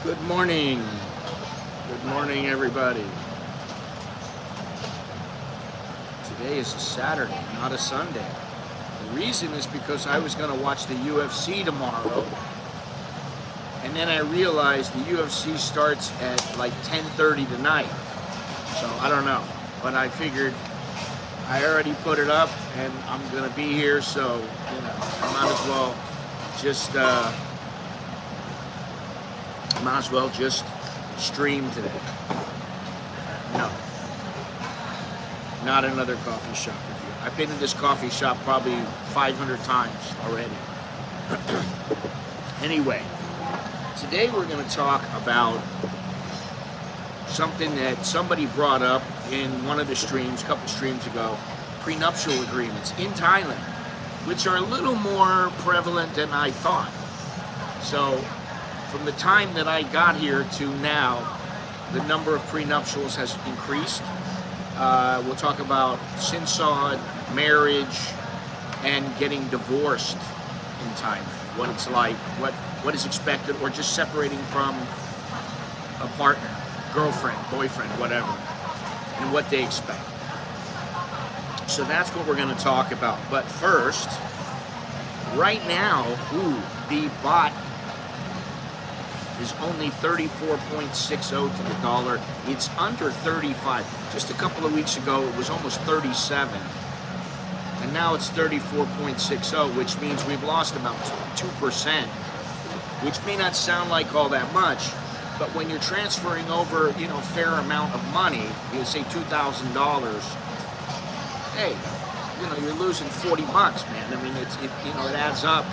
Good morning. Good morning, everybody. Today is a Saturday, not a Sunday. The reason is because I was going to watch the UFC tomorrow, and then I realized the UFC starts at like 10:30 tonight. So I don't know, but I figured I already put it up, and I'm going to be here, so I might as well just stream today. No, not another coffee shop review. I've been in this coffee shop probably 500 times already. Anyway, today we're going to talk about something that somebody brought up in one of the streams, a couple streams ago, prenuptial agreements in Thailand, which are a little more prevalent than I thought. So, from the time that I got here to now, the number of prenuptials has increased. We'll talk about sinsod, marriage, and getting divorced in Thailand. What it's like, what is expected, or just separating from a partner, girlfriend, boyfriend, whatever, and what they expect. So that's what we're going to talk about. But first, right now, the baht is only 34.60 to the dollar. It's under 35. Just a couple of weeks ago, it was almost 37. And now it's 34.60, which means we've lost about 2%, which may not sound like all that much, but when you're transferring over, a fair amount of money, say $2,000, hey, you're losing 40 bucks, man. I mean, it adds up.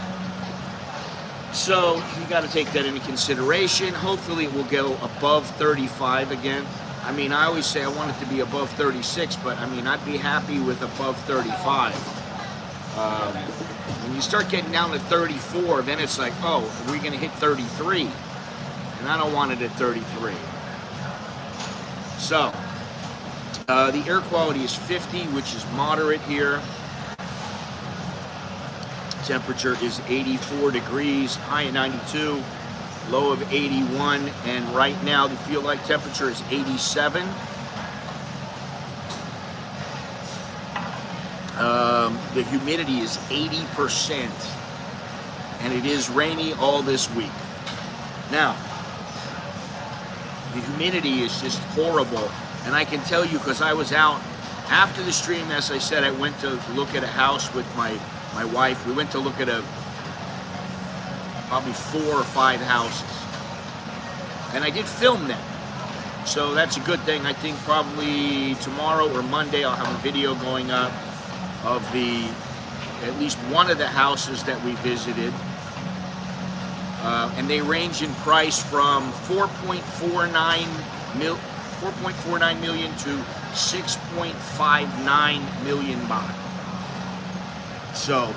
So you got to take that into consideration. Hopefully it will go above 35 again. I mean, I always say I want it to be above 36, but I mean, I'd be happy with above 35. When you start getting down to 34, then it's like, oh, are we going to hit 33? And I don't want it at 33. So, the air quality is 50, which is moderate here. Temperature is 84 degrees, high of 92, low of 81, and right now the feel like temperature is 87. The humidity is 80%, and it is rainy all this week. Now, the humidity is just horrible, and I can tell you because I was out after the stream. As I said, I went to look at a house with my wife. We went to look at probably 4 or 5 houses, and I did film them, so that's a good thing. I think probably tomorrow or Monday I'll have a video going up of at least one of the houses that we visited, and they range in price from 4.49 million to 6.59 million baht. So,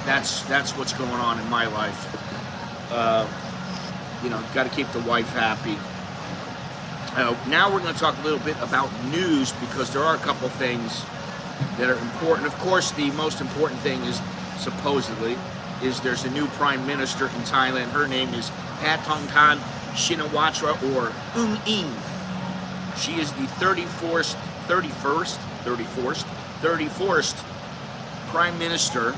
that's what's going on in my life. Got to keep the wife happy. Now we're going to talk a little bit about news, because there are a couple things that are important. Of course, the most important thing is, supposedly, there's a new prime minister in Thailand. Her name is Pattongtarn Shinawatra, or Ing. She is the 34th prime minister.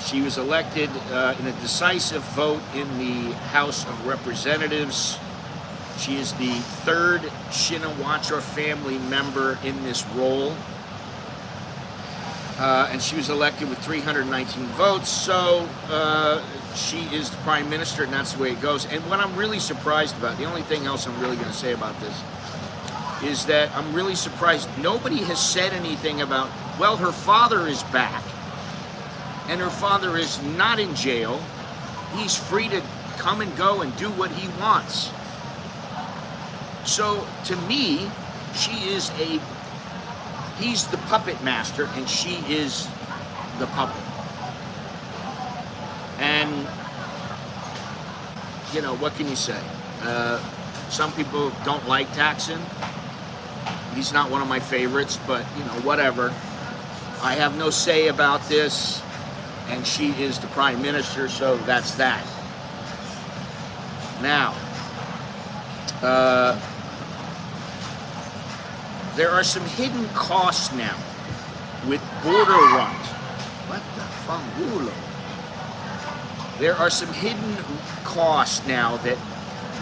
She was elected in a decisive vote in the House of Representatives. She is the 3rd Shinawatra family member in this role. And she was elected with 319 votes, so she is the prime minister, and that's the way it goes. And what I'm really surprised about, the only thing else I'm really going to say about this, is that I'm really surprised nobody has said anything about, well, her father is back, and her father is not in jail. He's free to come and go and do what he wants. So, to me, he's the puppet master, and she is the puppet. And, what can you say? Some people don't like Thaksin. He's not one of my favorites, but, whatever. I have no say about this, and she is the prime minister, so that's that. Now, there are some hidden costs now with border runs. What the fangulo? There are some hidden costs now that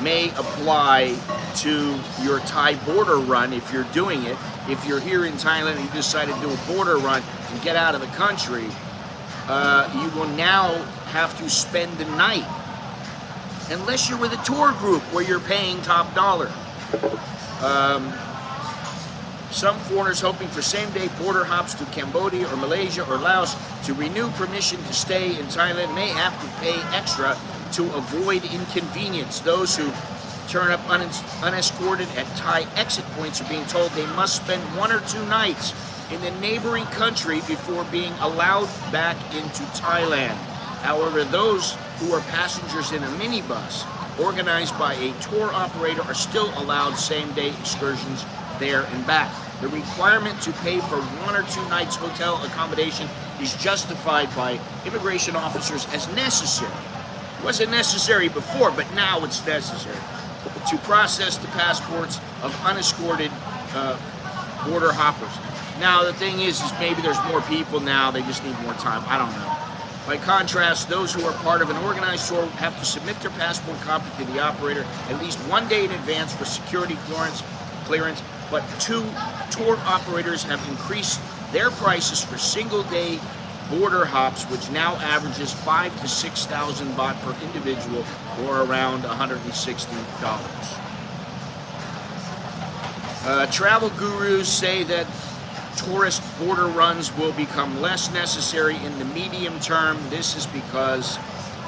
may apply to your Thai border run if you're doing it. If you're here in Thailand and you decide to do a border run and get out of the country, you will now have to spend the night, unless you're with a tour group where you're paying top dollar. Some foreigners hoping for same-day border hops to Cambodia or Malaysia or Laos to renew permission to stay in Thailand may have to pay extra to avoid inconvenience. Those who turn up unescorted at Thai exit points are being told they must spend 1 or 2 nights in the neighboring country before being allowed back into Thailand. However, those who are passengers in a minibus organized by a tour operator are still allowed same-day excursions there and back. The requirement to pay for 1 or 2 nights hotel accommodation is justified by immigration officers as necessary. It wasn't necessary before, but now it's necessary to process the passports of unescorted border hoppers. Now the thing is maybe there's more people now, they just need more time, I don't know. By contrast, those who are part of an organized tour have to submit their passport copy to the operator at least 1 day in advance for security clearance, but 2 tour operators have increased their prices for single-day border hops, which now averages 5,000 to 6,000 baht per individual, or around $160. Travel gurus say that tourist border runs will become less necessary in the medium term. This is because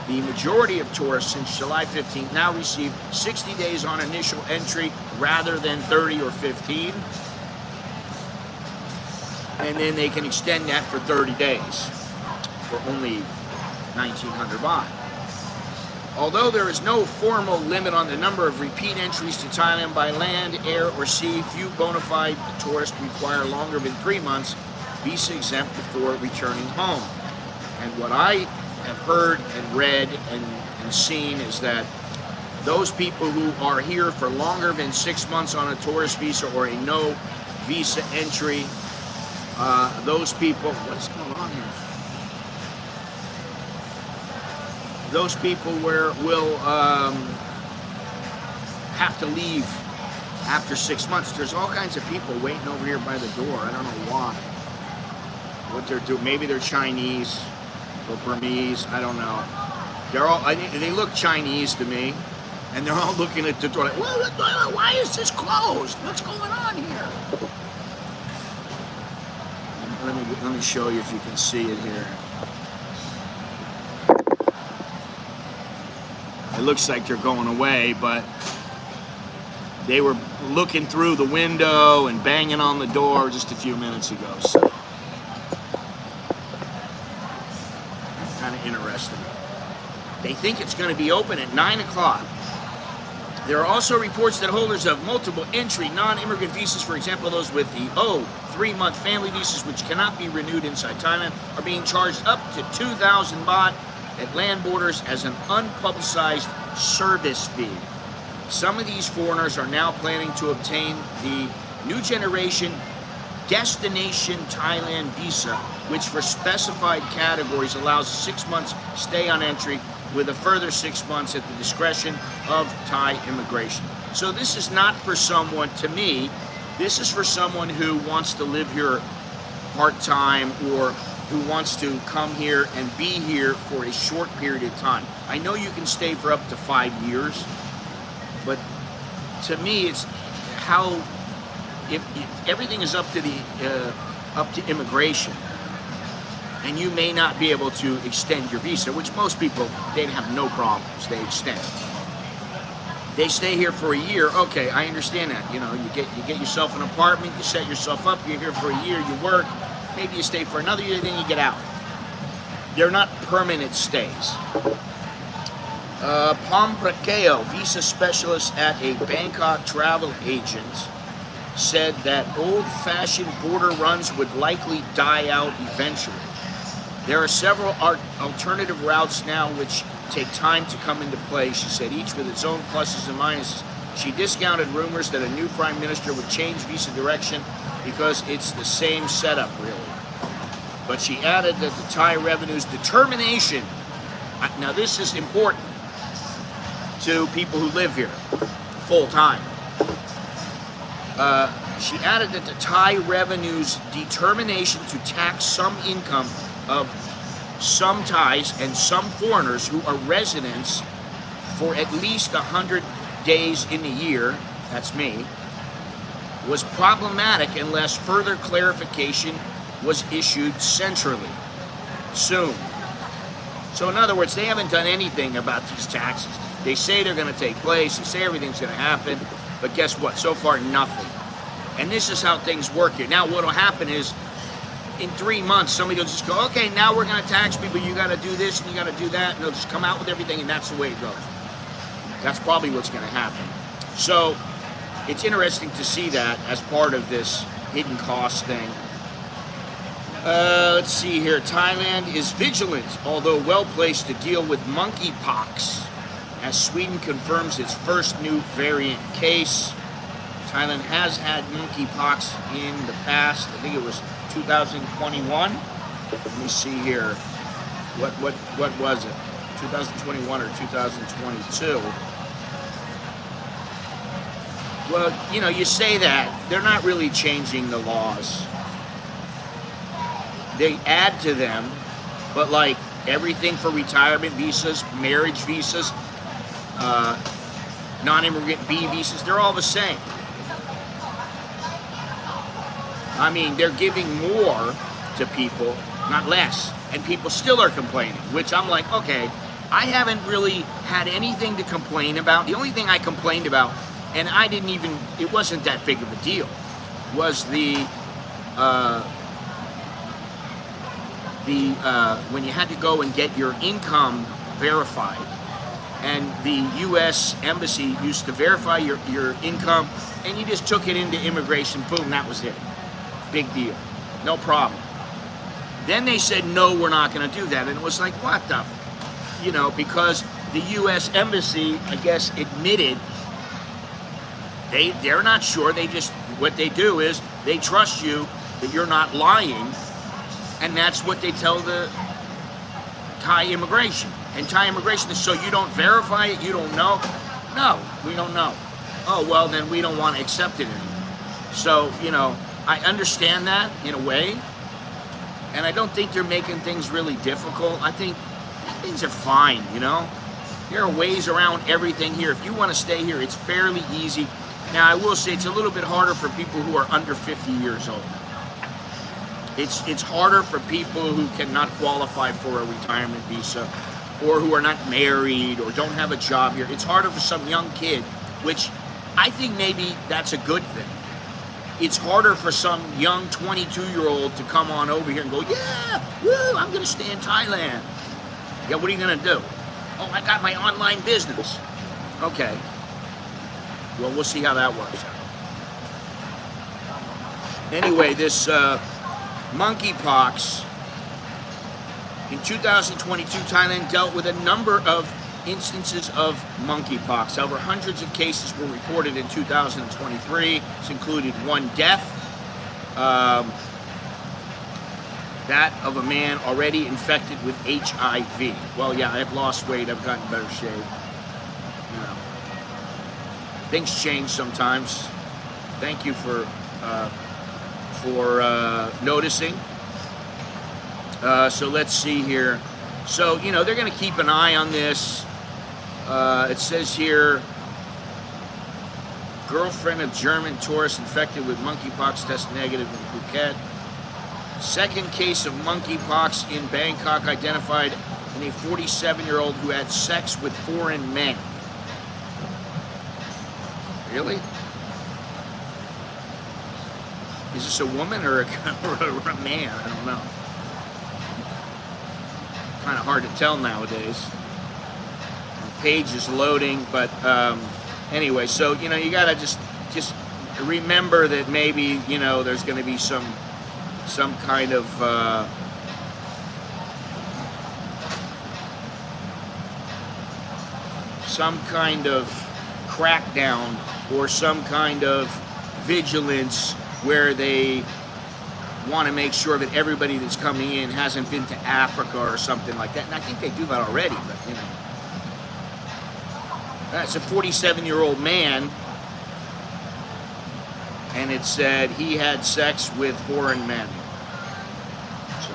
the majority of tourists since July 15th now receive 60 days on initial entry rather than 30 or 15. And then they can extend that for 30 days for only 1,900 baht. Although there is no formal limit on the number of repeat entries to Thailand by land, air, or sea, few bona fide tourists require longer than 3 months visa exempt before returning home. And what I have heard and read and seen is that those people who are here for longer than 6 months on a tourist visa or a no visa entry, those people, what's going on here? Those people will have to leave after 6 months. There's all kinds of people waiting over here by the door. I don't know why. What they're doing? Maybe they're Chinese or Burmese. I don't know. They're all. They look Chinese to me, and they're all looking at the door like, well, why is this closed? What's going on here? Let me show you if you can see it here. It looks like they're going away, but they were looking through the window and banging on the door just a few minutes ago. So, kind of interesting. They think it's going to be open at 9 o'clock. There are also reports that holders of multiple entry non-immigrant visas, for example, those with the 3-month family visas, which cannot be renewed inside Thailand, are being charged up to 2,000 baht at land borders as an unpublicized service fee. Some of these foreigners are now planning to obtain the new generation Destination Thailand visa, which for specified categories allows 6 months stay on entry with a further 6 months at the discretion of Thai immigration. So this is not for someone, to me, this is for someone who wants to live here part-time or who wants to come here and be here for a short period of time. I know you can stay for up to 5 years, but to me, it's how, if everything is up to immigration, and you may not be able to extend your visa, which most people, they'd have no problems, they extend. They stay here for a year, okay, I understand that. You know, you get yourself an apartment, you set yourself up, you're here for a year, you work, maybe you stay for another year, then you get out. They're not permanent stays. Pom Prakeo, visa specialist at a Bangkok travel agent, said that old-fashioned border runs would likely die out eventually. There are several alternative routes now which take time to come into play, she said, each with its own pluses and minuses. She discounted rumors that a new prime minister would change visa direction because it's the same setup, really. But she added that the Thai revenue's determination, now this is important to people who live here full time. She added that the Thai revenue's determination to tax some income of some Thais and some foreigners who are residents for at least 100 days in a year, that's me, was problematic unless further clarification was issued centrally soon. So in other words, they haven't done anything about these taxes. They say they're going to take place, they say everything's going to happen, but guess what? So far, nothing. And this is how things work here. Now, what will happen is, in 3 months, somebody will just go, okay, now we're going to tax people, you got to do this and you got to do that, and they'll just come out with everything, and that's the way it goes. That's probably what's going to happen. So, it's interesting to see that as part of this hidden cost thing. Let's see here. Thailand is vigilant, although well-placed to deal with monkeypox, as Sweden confirms its first new variant case. Thailand has had monkeypox in the past. I think it was 2021. Let me see here. What was it? 2021 or 2022? Well, you know, you say that. They're not really changing the laws. They add to them, but like everything for retirement visas, marriage visas, non-immigrant B visas, they're all the same. I mean, they're giving more to people, not less, and people still are complaining, which I'm like, okay, I haven't really had anything to complain about. The only thing I complained about, and I didn't even, it wasn't that big of a deal, was when you had to go and get your income verified, and the U.S. Embassy used to verify your income, and you just took it into immigration, boom, that was it. Big deal. No problem. Then they said, no, we're not going to do that. And it was like, what the? You know, because the U.S. Embassy, I guess, admitted they're not sure. They just, what they do is they trust you that you're not lying. And that's what they tell the Thai immigration. And Thai immigration is, so you don't verify it? You don't know? No, we don't know. Oh, well, then we don't want to accept it anymore. So, you know, I understand that in a way, and I don't think they're making things really difficult. I think things are fine, you know? There are ways around everything here. If you want to stay here, it's fairly easy. Now, I will say it's a little bit harder for people who are under 50 years old. It's harder for people who cannot qualify for a retirement visa, or who are not married, or don't have a job here. It's harder for some young kid, which I think maybe that's a good thing. It's harder for some young 22-year-old to come on over here and go, yeah, woo, I'm going to stay in Thailand. Yeah, what are you going to do? Oh, I got my online business. Okay. Well, we'll see how that works out. Anyway, this monkeypox, in 2022, Thailand dealt with a number of instances of monkeypox. However, hundreds of cases were reported in 2023. This included one death, that of a man already infected with HIV. Well, yeah, I've lost weight. I've gotten better shape. You know, things change sometimes. Thank you for noticing. So let's see here. So, you know, they're going to keep an eye on this. It says here, girlfriend of German tourist infected with monkeypox test negative in Phuket. Second case of monkeypox in Bangkok identified in a 47-year-old who had sex with foreign men. Really? Is this a woman or a man? I don't know. Kind of hard to tell nowadays. The page is loading, but anyway, so you know, you gotta just remember that maybe, you know, there's going to be some kind of some kind of crackdown or some kind of vigilance where they want to make sure that everybody that's coming in hasn't been to Africa or something like that. And I think they do that already, but you know. That's a 47-year-old man, and it said he had sex with foreign men. So,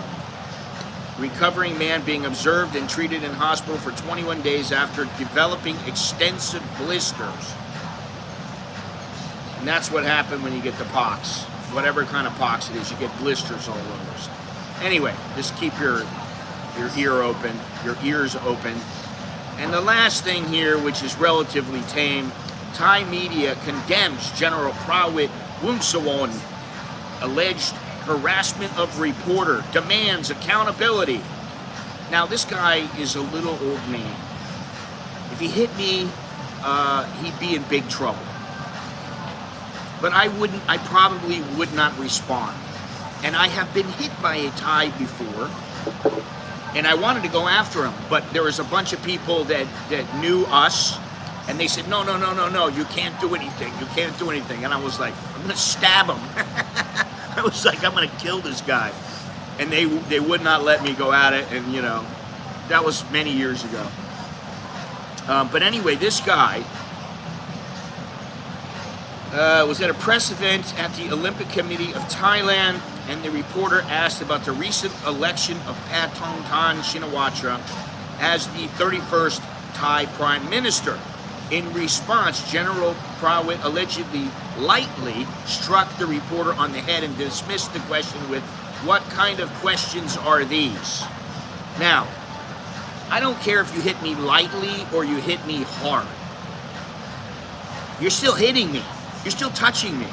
recovering man being observed and treated in hospital for 21 days after developing extensive blisters. And that's what happened when you get the pox. Whatever kind of pox it is, you get blisters all over. So anyway, just keep your ears open. And the last thing here, which is relatively tame, Thai media condemns General Prawit Wongsuwon alleged harassment of reporter, demands accountability. Now this guy is a little old man. If he hit me, he'd be in big trouble. But I probably would not respond. And I have been hit by a Thai before, and I wanted to go after him, but there was a bunch of people that knew us, and they said, no, you can't do anything, And I was like, I'm gonna stab him. I was like, I'm gonna kill this guy. And they would not let me go at it, and you know, that was many years ago. But anyway, this guy was at a press event at the Olympic Committee of Thailand, and the reporter asked about the recent election of Paetongtarn Shinawatra as the 31st Thai Prime Minister. In response, General Prawit allegedly lightly struck the reporter on the head and dismissed the question with, "What kind of questions are these?" Now, I don't care if you hit me lightly or you hit me hard. You're still hitting me. You're still touching me.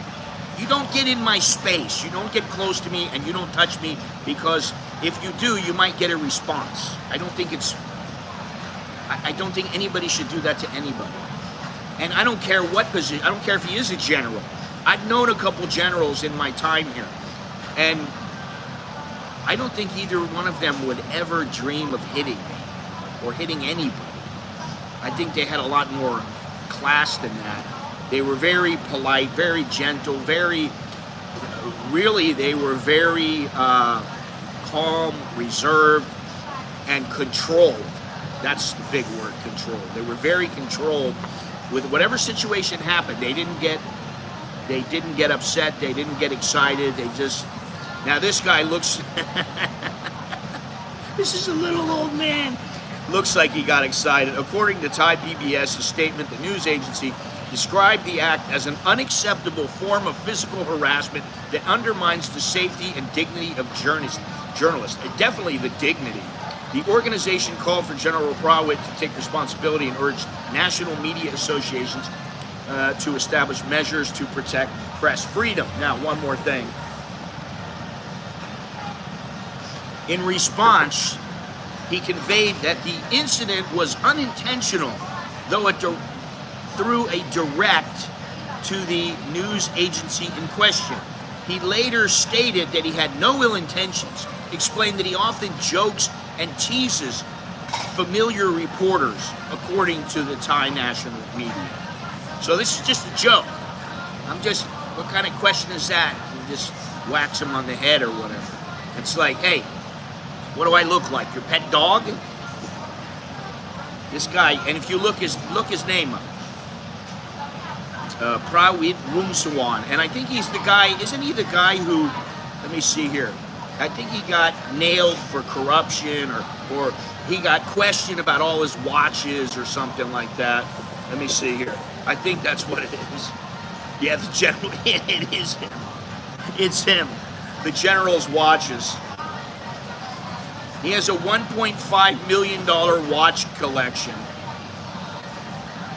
You don't get in my space. You don't get close to me, and you don't touch me, because if you do, you might get a response. I don't think anybody should do that to anybody. And I don't care what position. I don't care if he is a general. I've known a couple generals in my time here, and I don't think either one of them would ever dream of hitting me or hitting anybody. I think they had a lot more class than that. They were very polite, very gentle, really they were very calm, reserved, and controlled. That's the big word, control. They were very controlled with whatever situation happened. They didn't get upset, they didn't get excited, now this guy looks, this is a little old man, looks like he got excited. According to Thai PBS, a statement, the news agency described the act as an unacceptable form of physical harassment that undermines the safety and dignity of journalists. Definitely the dignity. The organization called for General Prawit to take responsibility and urged national media associations to establish measures to protect press freedom. Now, one more thing. In response, he conveyed that the incident was unintentional, though it through a direct to the news agency in question. He later stated that he had no ill intentions, explained that he often jokes and teases familiar reporters, according to the Thai national media. So this is just a joke. What kind of question is that? You just whacks him on the head or whatever. It's like, hey, what do I look like? Your pet dog? This guy, and if you look his name up, Prawit Wongsuwon, and I think he's the guy, isn't he the guy who, let me see here, I think he got nailed for corruption, or he got questioned about all his watches or something like that. Let me see here. I think that's what it is. Yeah, the general, it is him. It's him. The general's watches. He has a $1.5 million watch collection.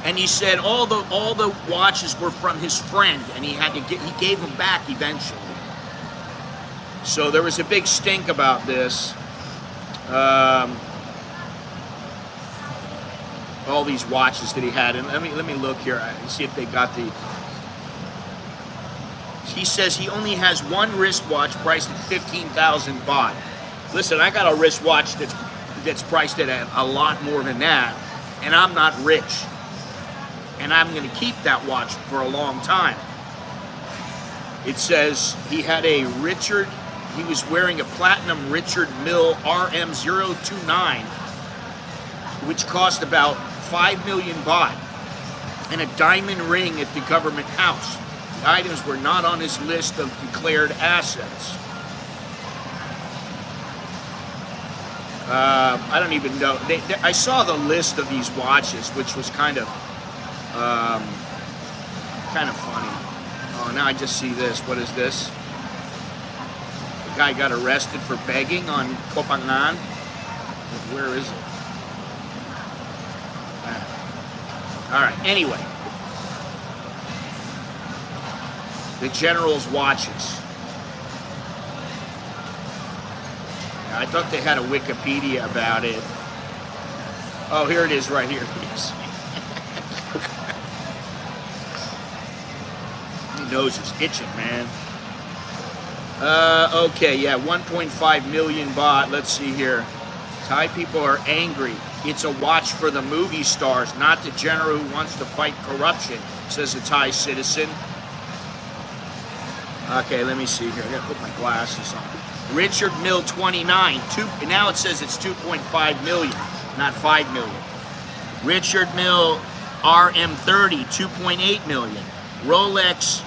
And he said all the watches were from his friend, and he gave them back eventually. So there was a big stink about this. All these watches that he had, and let me look here and see if they got the. He says he only has one wristwatch priced at 15,000 baht. Listen, I got a wristwatch that's priced at a lot more than that, and I'm not rich. and I'm going to keep that watch for a long time. It says he was wearing a platinum Richard Mille RM029, which cost about 5 million baht, and a diamond ring at the government house. The items were not on his list of declared assets. I don't even know. I saw the list of these watches, which was kind of funny. Oh, now I just see this. What is this? The guy got arrested for begging on Kopangan. Where is it? All right. Anyway, the general's watches. I thought they had a Wikipedia about it. Oh, here it is right here. My nose is itching, man. Okay, yeah, 1.5 million baht. Let's see here. Thai people are angry. It's a watch for the movie stars, not the general who wants to fight corruption, says a Thai citizen. Okay, let me see here. I gotta put my glasses on. Richard Mille 29. Now it says it's 2.5 million, not 5 million. Richard Mille RM30, 2.8 million. Rolex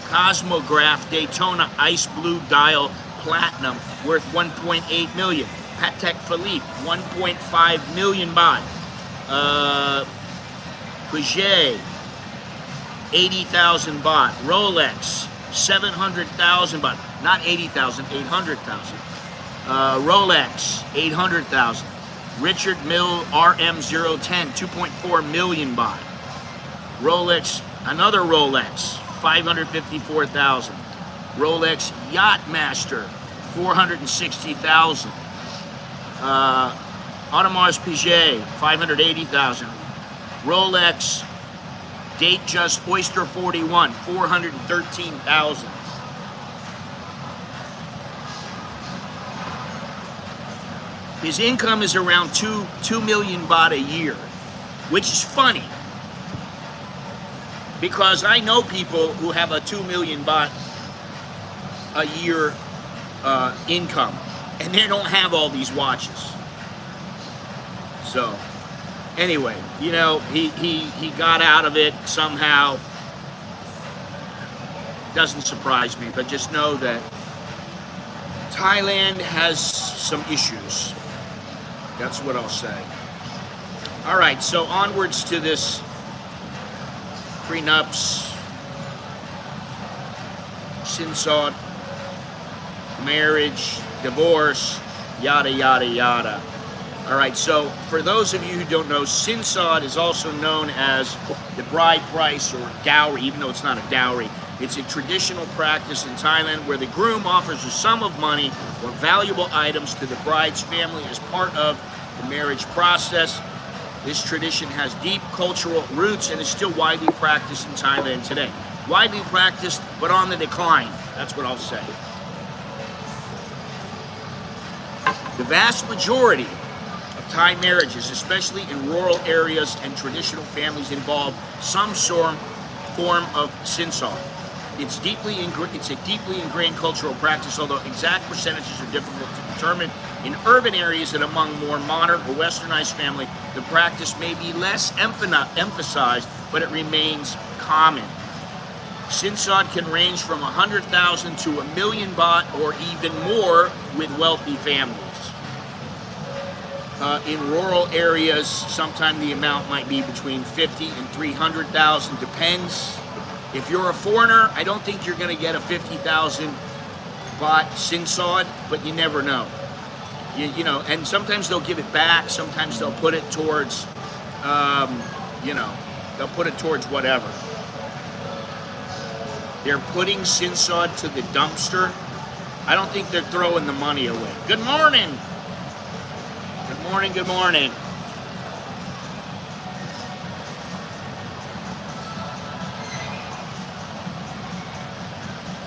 Cosmograph Daytona Ice Blue Dial Platinum, worth 1.8 million. Patek Philippe, 1.5 million baht. Puget, 80,000 baht. Rolex, 700,000 baht. Not 80,000, 800,000. Rolex, 800,000. Richard Mille RM010, 2.4 million baht. Rolex, another Rolex, 554,000. Rolex Yachtmaster, 460,000. Audemars Piguet, 580,000. Rolex Datejust Oyster 41, 413,000. His income is around 2 million baht a year, which is funny because I know people who have a 2 million baht a year income, and they don't have all these watches. So, anyway, you know, he got out of it somehow. Doesn't surprise me, but just know that Thailand has some issues. That's what I'll say. All right, so onwards to this prenups, sinsod, marriage, divorce, yada, yada, yada. All right, so for those of you who don't know, sinsod is also known as the bride price or dowry, even though it's not a dowry. It's a traditional practice in Thailand where the groom offers a sum of money or valuable items to the bride's family as part of the marriage process. This tradition has deep cultural roots and is still widely practiced in Thailand today. Widely practiced, but on the decline. That's what I'll say. The vast majority of Thai marriages, especially in rural areas and traditional families, involve some form of sinsod. It's a deeply ingrained cultural practice, although exact percentages are difficult to determine. In urban areas and among more modern or westernized family, the practice may be less emphasized, but it remains common. Sinsod can range from 100,000 to 1 million baht or even more with wealthy families. In rural areas, sometimes the amount might be between 50 and 300,000, depends. If you're a foreigner, I don't think you're going to get a 50,000 baht sinsod, but you never know. You know, and sometimes they'll give it back. Sometimes they'll put it towards, they'll put it towards whatever. They're putting sinsod to the dumpster. I don't think they're throwing the money away. Good morning. Good morning, good morning.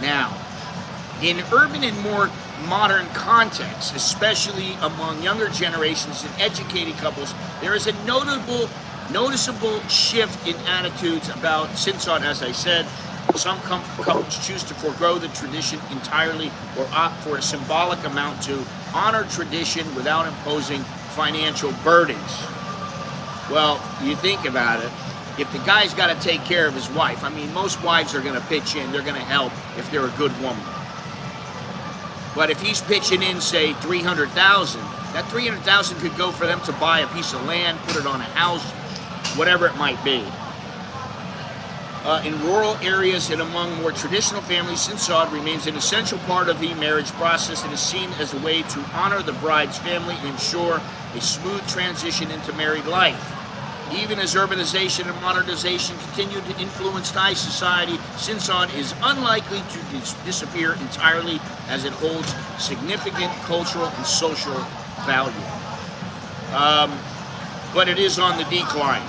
Now, in urban and more modern contexts, especially among younger generations and educated couples, there is a notable Noticeable shift in attitudes about sinsod, as I said. Some couples choose to forego the tradition entirely or opt for a symbolic amount to honor tradition without imposing financial burdens. Well, you think about it. If the guy's got to take care of his wife, I mean, most wives are going to pitch in. They're going to help if they're a good woman. But if he's pitching in, say, $300,000, that $300,000 could go for them to buy a piece of land, put it on a house, whatever it might be. In rural areas and among more traditional families, sinsod remains an essential part of the marriage process and is seen as a way to honor the bride's family and ensure a smooth transition into married life. Even as urbanization and modernization continue to influence Thai society, sinsod is unlikely to disappear entirely as it holds significant cultural and social value. But it is on the decline.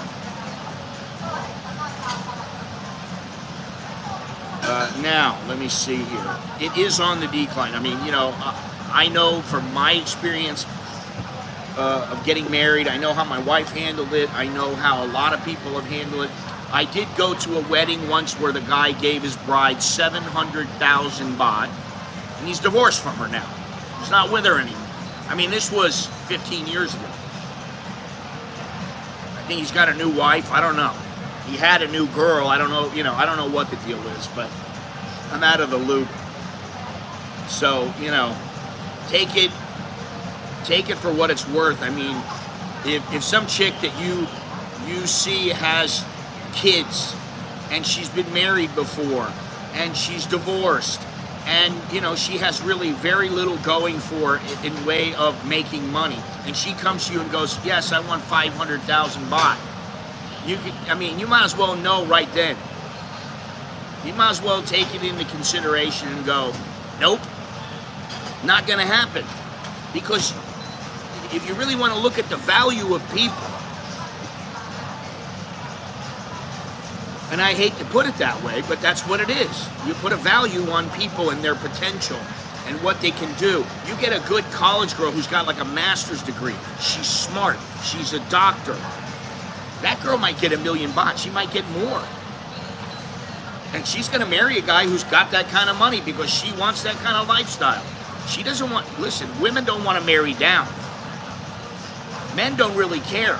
Now, let me see here. It is on the decline. I mean, you know, I know from my experience of getting married, I know how my wife handled it. I know how a lot of people have handled it. I did go to a wedding once where the guy gave his bride 700,000 baht, and he's divorced from her now. He's not with her anymore. I mean, this was 15 years ago. I think he's got a new wife. I don't know. He had a new girl. I don't know, you know, I don't know what the deal is, but I'm out of the loop. So, you know, take it for what it's worth. I mean, if some chick that you see has kids and she's been married before and she's divorced and, you know, she has really very little going for it in way of making money, and she comes to you and goes, yes, I want 500,000 baht. I mean, you might as well know right then. You might as well take it into consideration and go, nope, not going to happen. Because if you really want to look at the value of people, and I hate to put it that way, but that's what it is. You put a value on people and their potential and what they can do. You get a good college girl who's got like a master's degree. She's smart. She's a doctor. That girl might get 1 million baht. She might get more. And she's going to marry a guy who's got that kind of money because she wants that kind of lifestyle. She doesn't want, listen, women don't want to marry down. Men don't really care.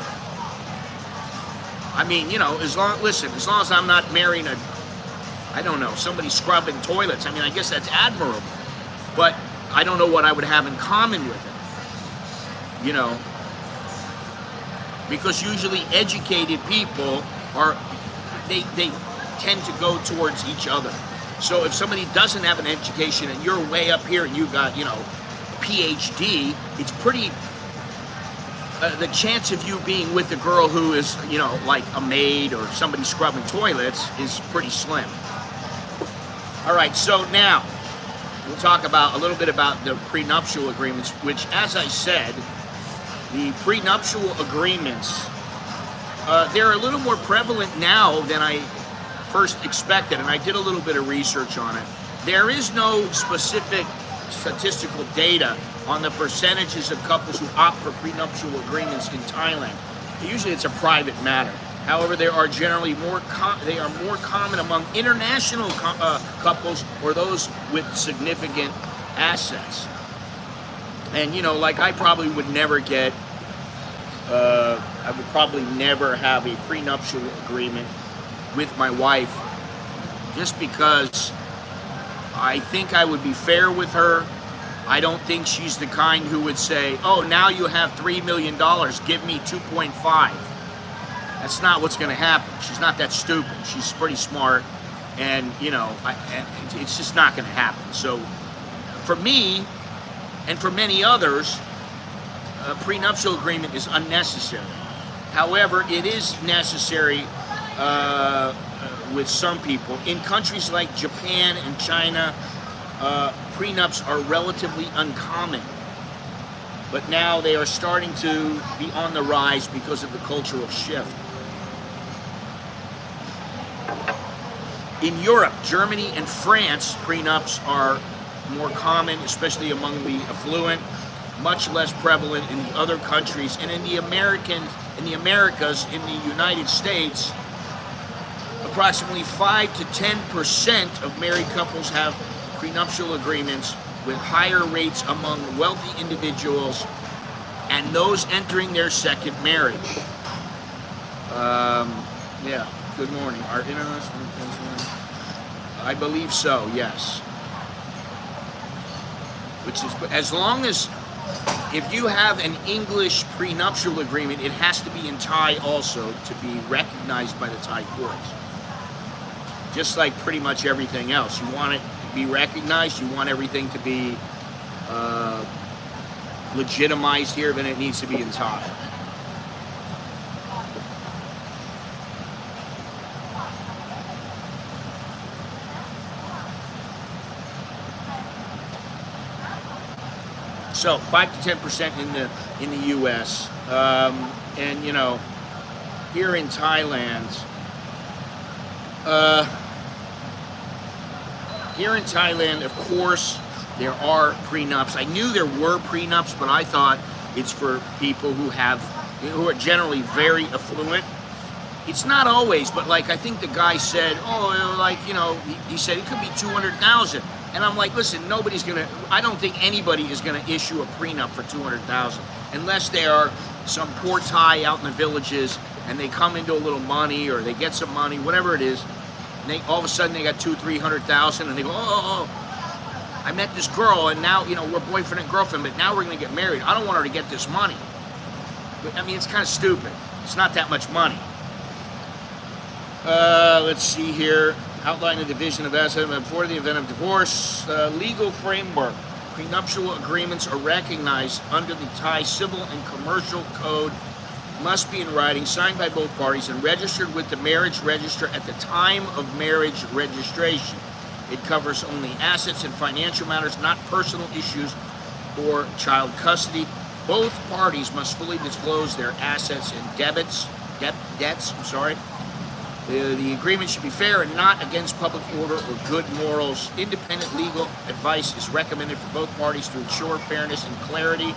I mean, you know, as long as I'm not marrying I don't know, somebody scrubbing toilets, I mean, I guess that's admirable. But I don't know what I would have in common with it. You know, because usually educated people they tend to go towards each other. So if somebody doesn't have an education and you're way up here and you got, you know, a PhD, it's pretty, the chance of you being with a girl who is, you know, like a maid or somebody scrubbing toilets is pretty slim. All right, so now we'll talk about a little bit about the prenuptial agreements, which, as I said, the prenuptial agreements, they're a little more prevalent now than I first expected, and I did a little bit of research on it. There is no specific statistical data on the percentages of couples who opt for prenuptial agreements in Thailand. Usually it's a private matter. However, they are generally more common among international couples or those with significant assets. And, you know, like I probably would never get, I would probably never have a prenuptial agreement with my wife just because I think I would be fair with her. I don't think she's the kind who would say, oh, now you have $3 million, give me 2.5. That's not what's going to happen. She's not that stupid. She's pretty smart, and, you know, it's just not going to happen. So for me, and for many others, a prenuptial agreement is unnecessary. However, it is necessary with some people. In countries like Japan and China, prenups are relatively uncommon. But now they are starting to be on the rise because of the cultural shift. In Europe, Germany and France, prenups are more common, especially among the affluent. much less prevalent in the other countries. And in the Americas, in the United States, approximately 5 to 10% of married couples have prenuptial agreements, with higher rates among wealthy individuals and those entering their second marriage. Yeah, good morning. Our I believe so, yes. Which is, as long as, if you have an English prenuptial agreement, it has to be in Thai also to be recognized by the Thai courts. Just like pretty much everything else. You want it to be recognized, you want everything to be legitimized here, then it needs to be in Thai. So 5 to 10% in the U.S. And you know, here in Thailand, of course, there are prenups. I knew there were prenups, but I thought it's for people who are generally very affluent. It's not always, but like I think the guy said, oh, like, you know, he said it could be 200,000. And I'm like, listen, I don't think anybody is gonna issue a prenup for 200,000 unless they are some poor Thai out in the villages and they come into a little money or they get some money, whatever it is, and all of a sudden they got 200,000-300,000 and they go, oh, I met this girl and now, you know, we're boyfriend and girlfriend, but now we're gonna get married. I don't want her to get this money. But I mean, it's kind of stupid. It's not that much money. Let's see here. Outline the division of assets before the event of divorce. Legal framework. Prenuptial agreements are recognized under the Thai Civil and Commercial Code, must be in writing, signed by both parties, and registered with the marriage register at the time of marriage registration. It covers only assets and financial matters, not personal issues or child custody. Both parties must fully disclose their assets and debts. The agreement should be fair and not against public order or good morals. Independent legal advice is recommended for both parties to ensure fairness and clarity.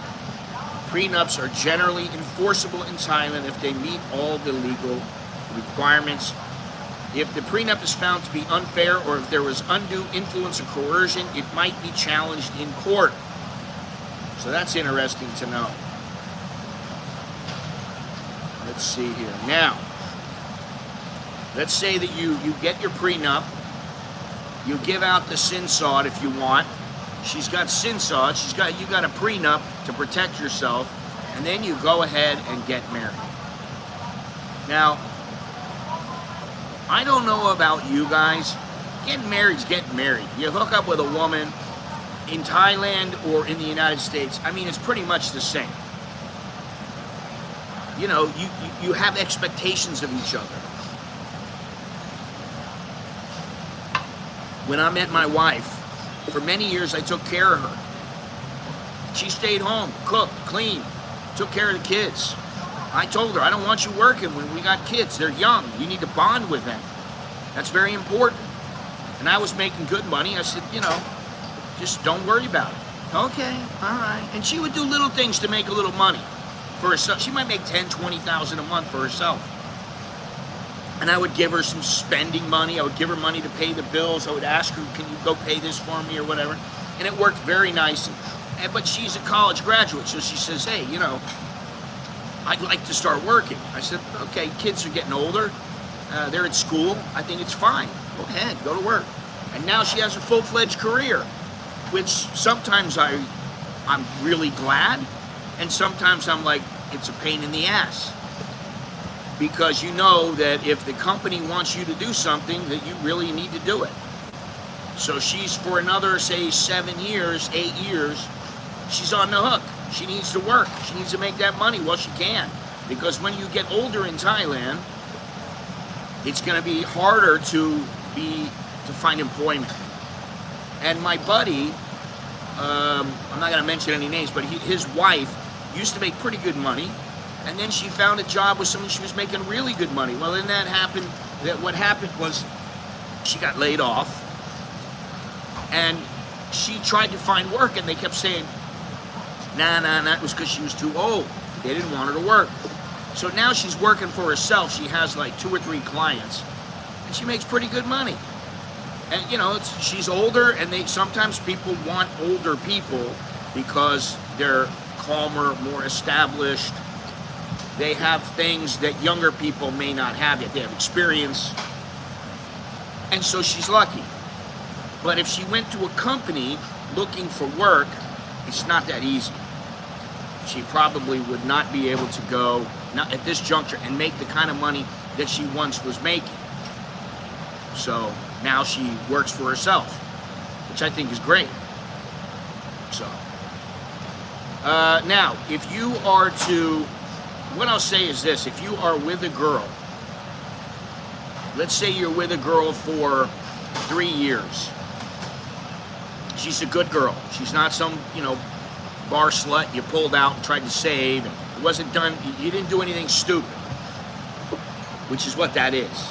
Prenups are generally enforceable in Thailand if they meet all the legal requirements. If the prenup is found to be unfair or if there was undue influence or coercion, it might be challenged in court. So that's interesting to know. Let's see here. Now, let's say that you get your prenup, you give out the sinsod if you want. She's got sinsod, you got a prenup to protect yourself, and then you go ahead and get married. Now, I don't know about you guys. Getting married is getting married. You hook up with a woman in Thailand or in the United States, I mean, it's pretty much the same. You know, you have expectations of each other. When I met my wife, for many years I took care of her. She stayed home, cooked, cleaned, took care of the kids. I told her, I don't want you working when we got kids. They're young. You need to bond with them. That's very important. And I was making good money. I said, you know, just don't worry about it. Okay, all right. And she would do little things to make a little money for herself. She might make $10,000, $20,000 a month for herself. And I would give her some spending money. I would give her money to pay the bills. I would ask her, can you go pay this for me or whatever? And it worked very nice. But she's a college graduate, so she says, hey, you know, I'd like to start working. I said, okay, kids are getting older. They're at school. I think it's fine. Go ahead, go to work. And now she has a full-fledged career, which sometimes I'm really glad, and sometimes I'm like, it's a pain in the ass. Because you know that if the company wants you to do something, that you really need to do it. So she's, for another, say, 7 years, 8 years, she's on the hook. She needs to work. She needs to make that money while she can. Because when you get older in Thailand, it's going to be harder to find employment. And my buddy, I'm not going to mention any names, but his wife used to make pretty good money. And then she found a job with someone she was making really good money. Well, then what happened was she got laid off. And she tried to find work, and they kept saying, Nah, it was because she was too old. They didn't want her to work. So now she's working for herself. She has like 2 or 3 clients, and she makes pretty good money. And you know, she's older, and sometimes people want older people because they're calmer, more established. They have things that younger people may not have yet. They have experience. And so she's lucky. But if she went to a company looking for work, it's not that easy. She probably would not be able to go, not at this juncture, and make the kind of money that she once was making. So now she works for herself, which I think is great. So now, if you are to, what I'll say is this: if you are with a girl, let's say you're with a girl for 3 years. She's a good girl. She's not some, you know, bar slut you pulled out and tried to save. And it wasn't done. You didn't do anything stupid, which is what that is.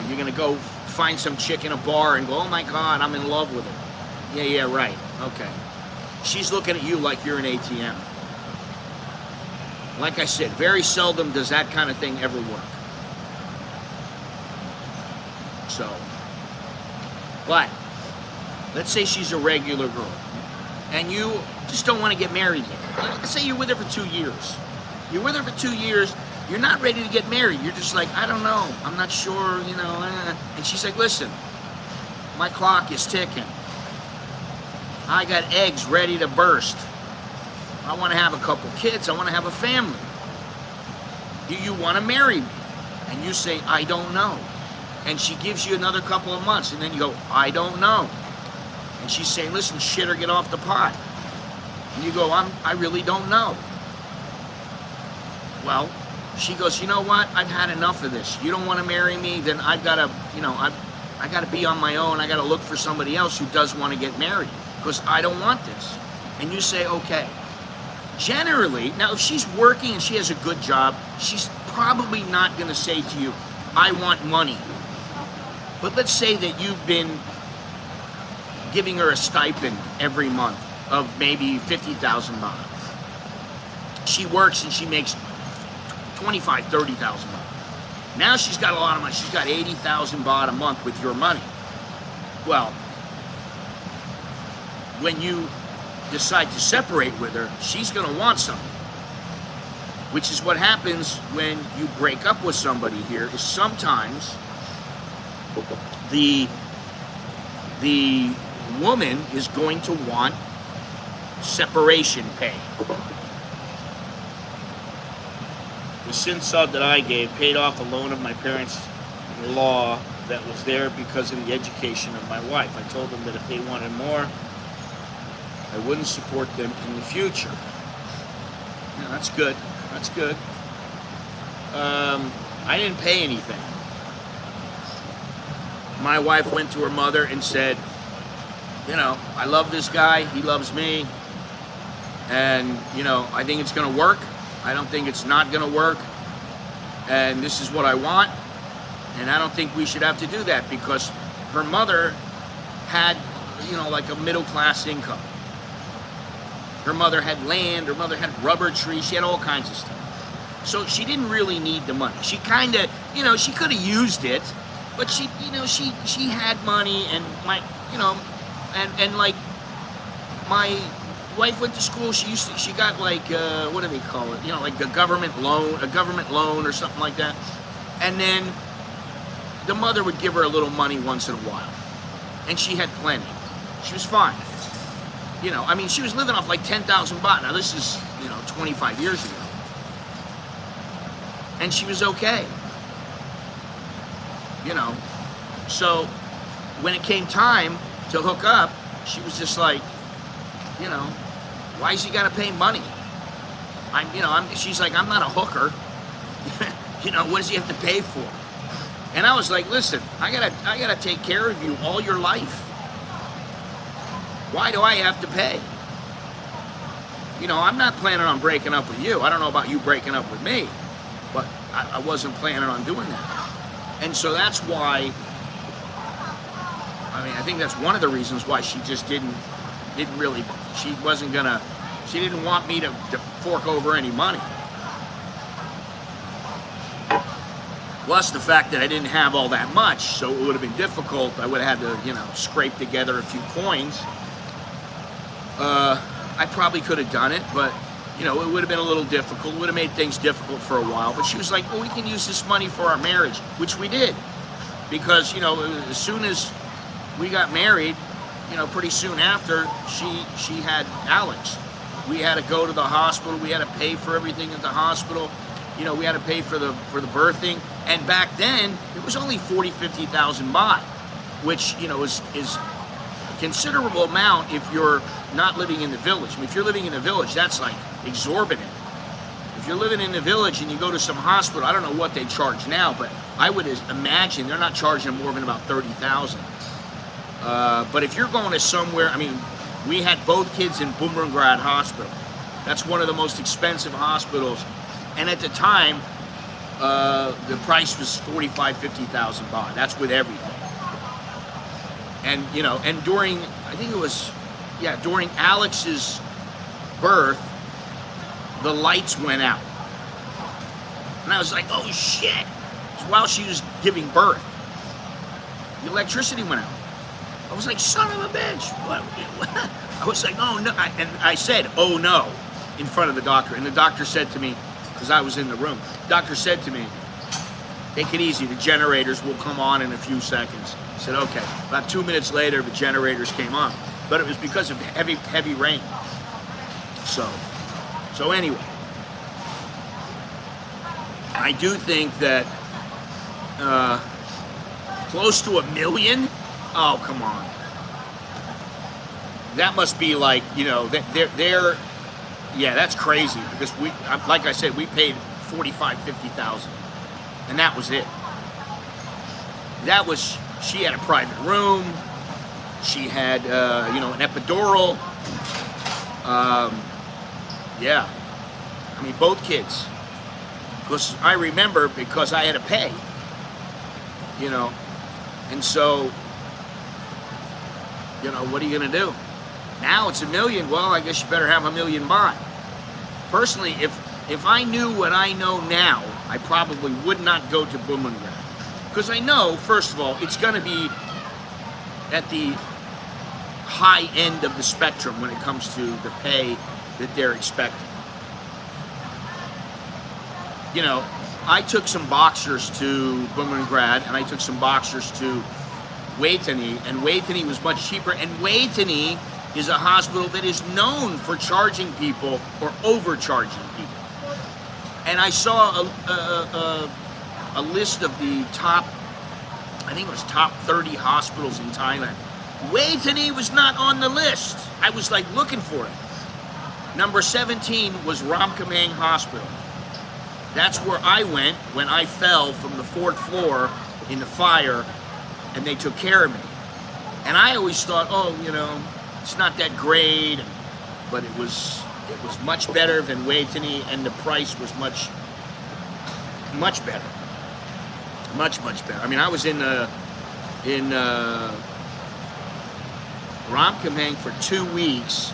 You're gonna go find some chick in a bar and go, oh my God, I'm in love with her. Yeah, right. Okay. She's looking at you like you're an ATM. Like I said, very seldom does that kind of thing ever work. So, but let's say she's a regular girl and you just don't want to get married yet. Let's say you're with her for 2 years. You're with her for 2 years. You're not ready to get married. You're just like, I don't know. I'm not sure, you know. And she's like, listen, my clock is ticking. I got eggs ready to burst. I want to have a couple kids. I want to have a family. Do you want to marry me? And you say, I don't know. And she gives you another couple of months. And then you go, I don't know. And she's saying, listen, shit or get off the pot. And you go, I really don't know. Well, she goes, you know what? I've had enough of this. You don't want to marry me, then I've got to, you know, I got to be on my own. I got to look for somebody else who does want to get married because I don't want this. And you say, okay. Generally, now if she's working and she has a good job, she's probably not going to say to you, I want money. But let's say that you've been giving her a stipend every month of maybe 50,000 baht. She works and she makes 25, 30,000 baht. Now she's got a lot of money. She's got 80,000 baht a month with your money. Well, when you decide to separate with her, she's going to want something. Which is what happens when you break up with somebody here, is sometimes the woman is going to want separation pay. The sin sod that I gave paid off a loan of my parents-in-law that was there because of the education of my wife. I told them that if they wanted more, I wouldn't support them in the future. Yeah, that's good. That's good. I didn't pay anything. My wife went to her mother and said, you know, I love this guy. He loves me. And, you know, I think it's going to work. I don't think it's not going to work. And this is what I want. And I don't think we should have to do that because her mother had, you know, like a middle-class income. Her mother had land. Her mother had rubber trees. She had all kinds of stuff. So she didn't really need the money. She kind of, you know, she could have used it. But she, you know, she had money and my, you know, and like my wife went to school. She got like, what do they call it? You know, like a government loan or something like that. And then the mother would give her a little money once in a while. And she had plenty. She was fine. You know, I mean, she was living off like 10,000 baht. Now this is, you know, 25 years ago. And she was okay. You know, so when it came time to hook up, she was just like, you know, why has he got to pay money? She's like, I'm not a hooker. You know, what does he have to pay for? And I was like, listen, I gotta take care of you all your life. Why do I have to pay? You know, I'm not planning on breaking up with you. I don't know about you breaking up with me, but I wasn't planning on doing that. And so that's why, I mean, I think that's one of the reasons why she just didn't really, she wasn't gonna She didn't want me to fork over any money. Plus the fact that I didn't have all that much, so it would have been difficult. I would have had to, you know, scrape together a few coins. I probably could have done it, but, you know, it would have been a little difficult. It would have made things difficult for a while. But she was like, well, we can use this money for our marriage, which we did. Because, you know, as soon as we got married, you know, pretty soon after, she had Alex. We had to go to the hospital. We had to pay for everything at the hospital. You know, we had to pay for the birthing. And back then, it was only 50,000 baht, which, you know, is a considerable amount if you're not living in the village. I mean, if you're living in the village, that's like exorbitant. If you're living in the village and you go to some hospital, I don't know what they charge now, but I would imagine they're not charging more than about 30,000. But if you're going to somewhere, I mean, we had both kids in Bumrungrad Hospital. That's one of the most expensive hospitals. And at the time, the price was 50,000 baht. That's with everything. And, you know, and during, I think it was, yeah, during Alex's birth, the lights went out. And I was like, oh shit. While she was giving birth, the electricity went out. I was like, son of a bitch. What? I was like, oh no. And I said, oh no, in front of the doctor. And the doctor said to me, because I was in the room, the doctor said to me, take it easy, the generators will come on in a few seconds. I said, okay. About 2 minutes later, the generators came on. But it was because of heavy rain. So anyway, I do think that close to $1 million? Oh, come on. That must be like, you know, they're yeah, that's crazy, because we, like I said, we paid 50,000, and that was it. That was, she had a private room, she had, you know, an epidural, yeah, I mean, both kids, because I remember, because I had to pay, you know, and so, you know, what are you going to do? Now it's $1 million. Well, I guess you better have $1 million baht. Personally, if I knew what I know now, I probably would not go to Bumrungrad. Because I know, first of all, it's going to be at the high end of the spectrum when it comes to the pay that they're expecting. You know, I took some boxers to Bumrungrad, and I took some boxers to Waitani, and Waitani was much cheaper, and Waitani is a hospital that is known for charging people or overcharging people. And I saw a list of the top, I think it was top 30 hospitals in Thailand. Waitani was not on the list. I was like looking for it. Number 17 was Ramkhamhaeng Hospital. That's where I went when I fell from the 4th floor in the fire, and they took care of me. And I always thought, oh, you know, it's not that great, but it was much better than Waitani, and the price was much better. Much better. I mean, I was in Ramkhamhaeng for 2 weeks.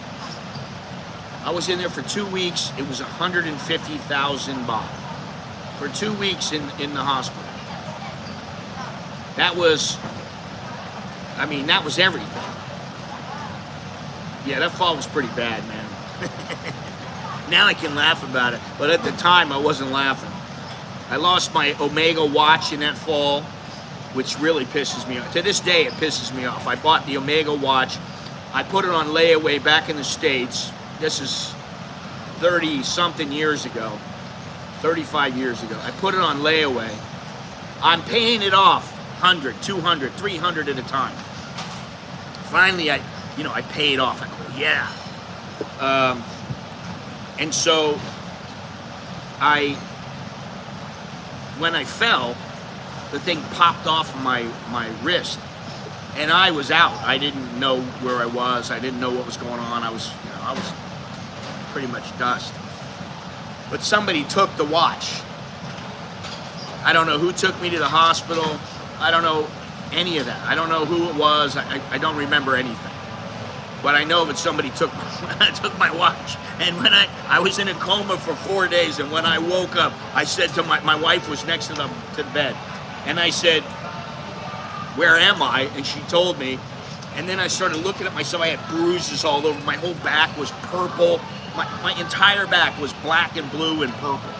I was in there for 2 weeks. It was 150,000 baht for 2 weeks in the hospital. That was, I mean, that was everything. Yeah, that fall was pretty bad, man. Now I can laugh about it, but at the time I wasn't laughing. I lost my Omega watch in that fall, which really pisses me off. To this day, it pisses me off. I bought the Omega watch. I put it on layaway back in the States. This is 30-something years ago, 35 years ago. I put it on layaway. I'm paying it off, 100, 200, 300 at a time. Finally, I pay it off. I go, yeah. And so, when I fell, the thing popped off my wrist, and I was out. I didn't know where I was. I didn't know what was going on. I was pretty much dust. But somebody took the watch. I don't know who took me to the hospital. I don't know any of that. I don't know who it was. I don't remember anything. but I know that somebody took took my watch. And when I was in a coma for 4 days, and when I woke up, I said to my wife was next to the bed, and I said, "Where am I?" And she told me. And then I started looking at myself. I had bruises all over. My whole back was purple. My entire back was black and blue and purple.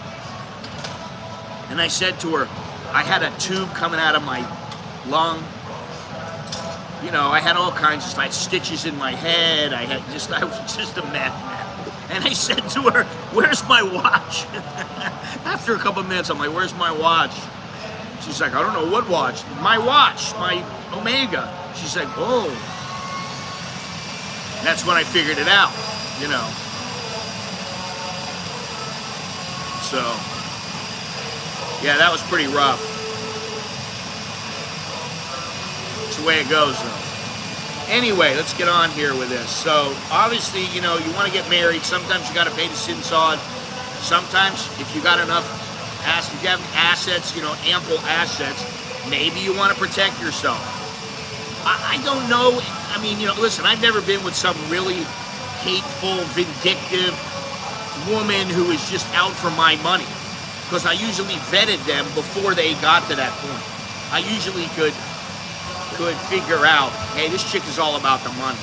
And I said to her, I had a tube coming out of my lung. You know, I had all kinds of stuff. I had stitches in my head. I was just a madman. And I said to her, "Where's my watch?" After a couple of minutes, I'm like, "Where's my watch?" She's like, "I don't know what watch." "My watch, my Omega." She's like, "Oh." That's when I figured it out, you know. So, yeah, that was pretty rough. It's the way it goes, though. Anyway, let's get on here with this. So, obviously, you know, you want to get married. Sometimes you got to pay the sin sod. Sometimes, if you got enough assets, if you have assets, you know, ample assets, maybe you want to protect yourself. I don't know. I mean, you know, listen, I've never been with some really hateful, vindictive woman who is just out for my money, because I usually vetted them before they got to that point. I usually could figure out, hey, this chick is all about the money.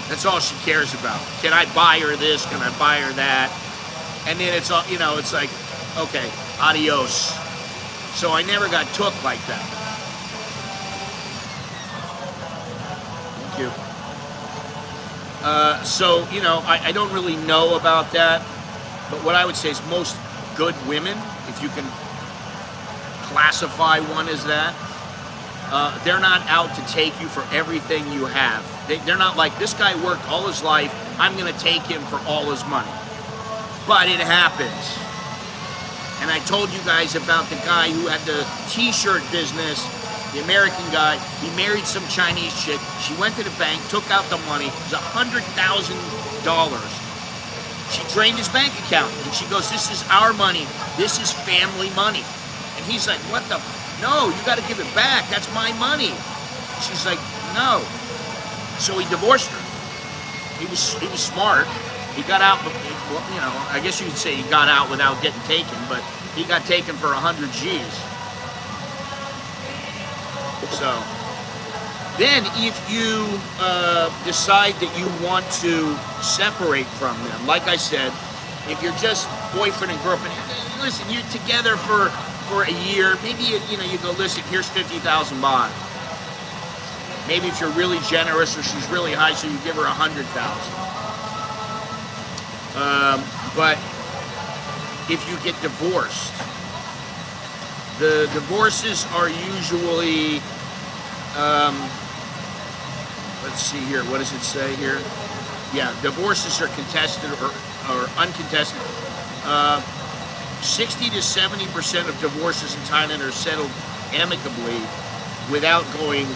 That's all she cares about. Can I buy her this? Can I buy her that? And then it's all, you know, it's like, okay, adios. So I never got took like that. Thank you. So, you know, I don't really know about that, but what I would say is most good women, if you can classify one as that, they're not out to take you for everything you have. They're not like, this guy worked all his life, I'm going to take him for all his money. But it happens. And I told you guys about the guy who had the t-shirt business, the American guy. He married some Chinese chick. She went to the bank, took out the money. It was $100,000. She drained his bank account. And she goes, "This is our money. This is family money." And he's like, "What the? No, you got to give it back. That's my money." She's like, "No." So he divorced her. He was smart. He got out, you know, I guess you could say he got out without getting taken, but he got taken for 100 G's. So, then if you decide that you want to separate from them, like I said, if you're just boyfriend and girlfriend, listen, you're together for a year, maybe, you know, you go, "Listen, here's 50,000 baht." Maybe if you're really generous or she's really high, so you give her 100,000. But if you get divorced, the divorces are usually, let's see here, what does it say here? Yeah, divorces are contested or uncontested. 60 to 70% of divorces in Thailand are settled amicably without going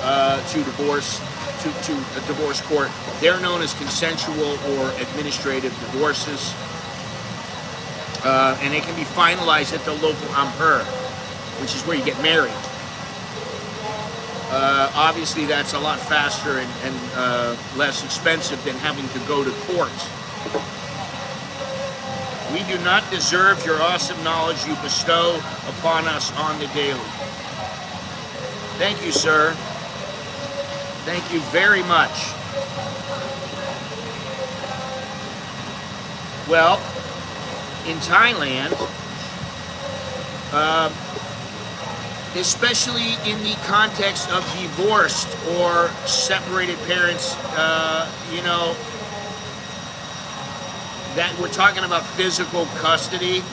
to a divorce court. They're known as consensual or administrative divorces, and they can be finalized at the local ampere, which is where you get married. Obviously, that's a lot faster and less expensive than having to go to court. We do not deserve your awesome knowledge you bestow upon us on the daily. Thank you, sir. Thank you very much. Well, in Thailand, especially in the context of divorced or separated parents, you know, that we're talking about physical custody,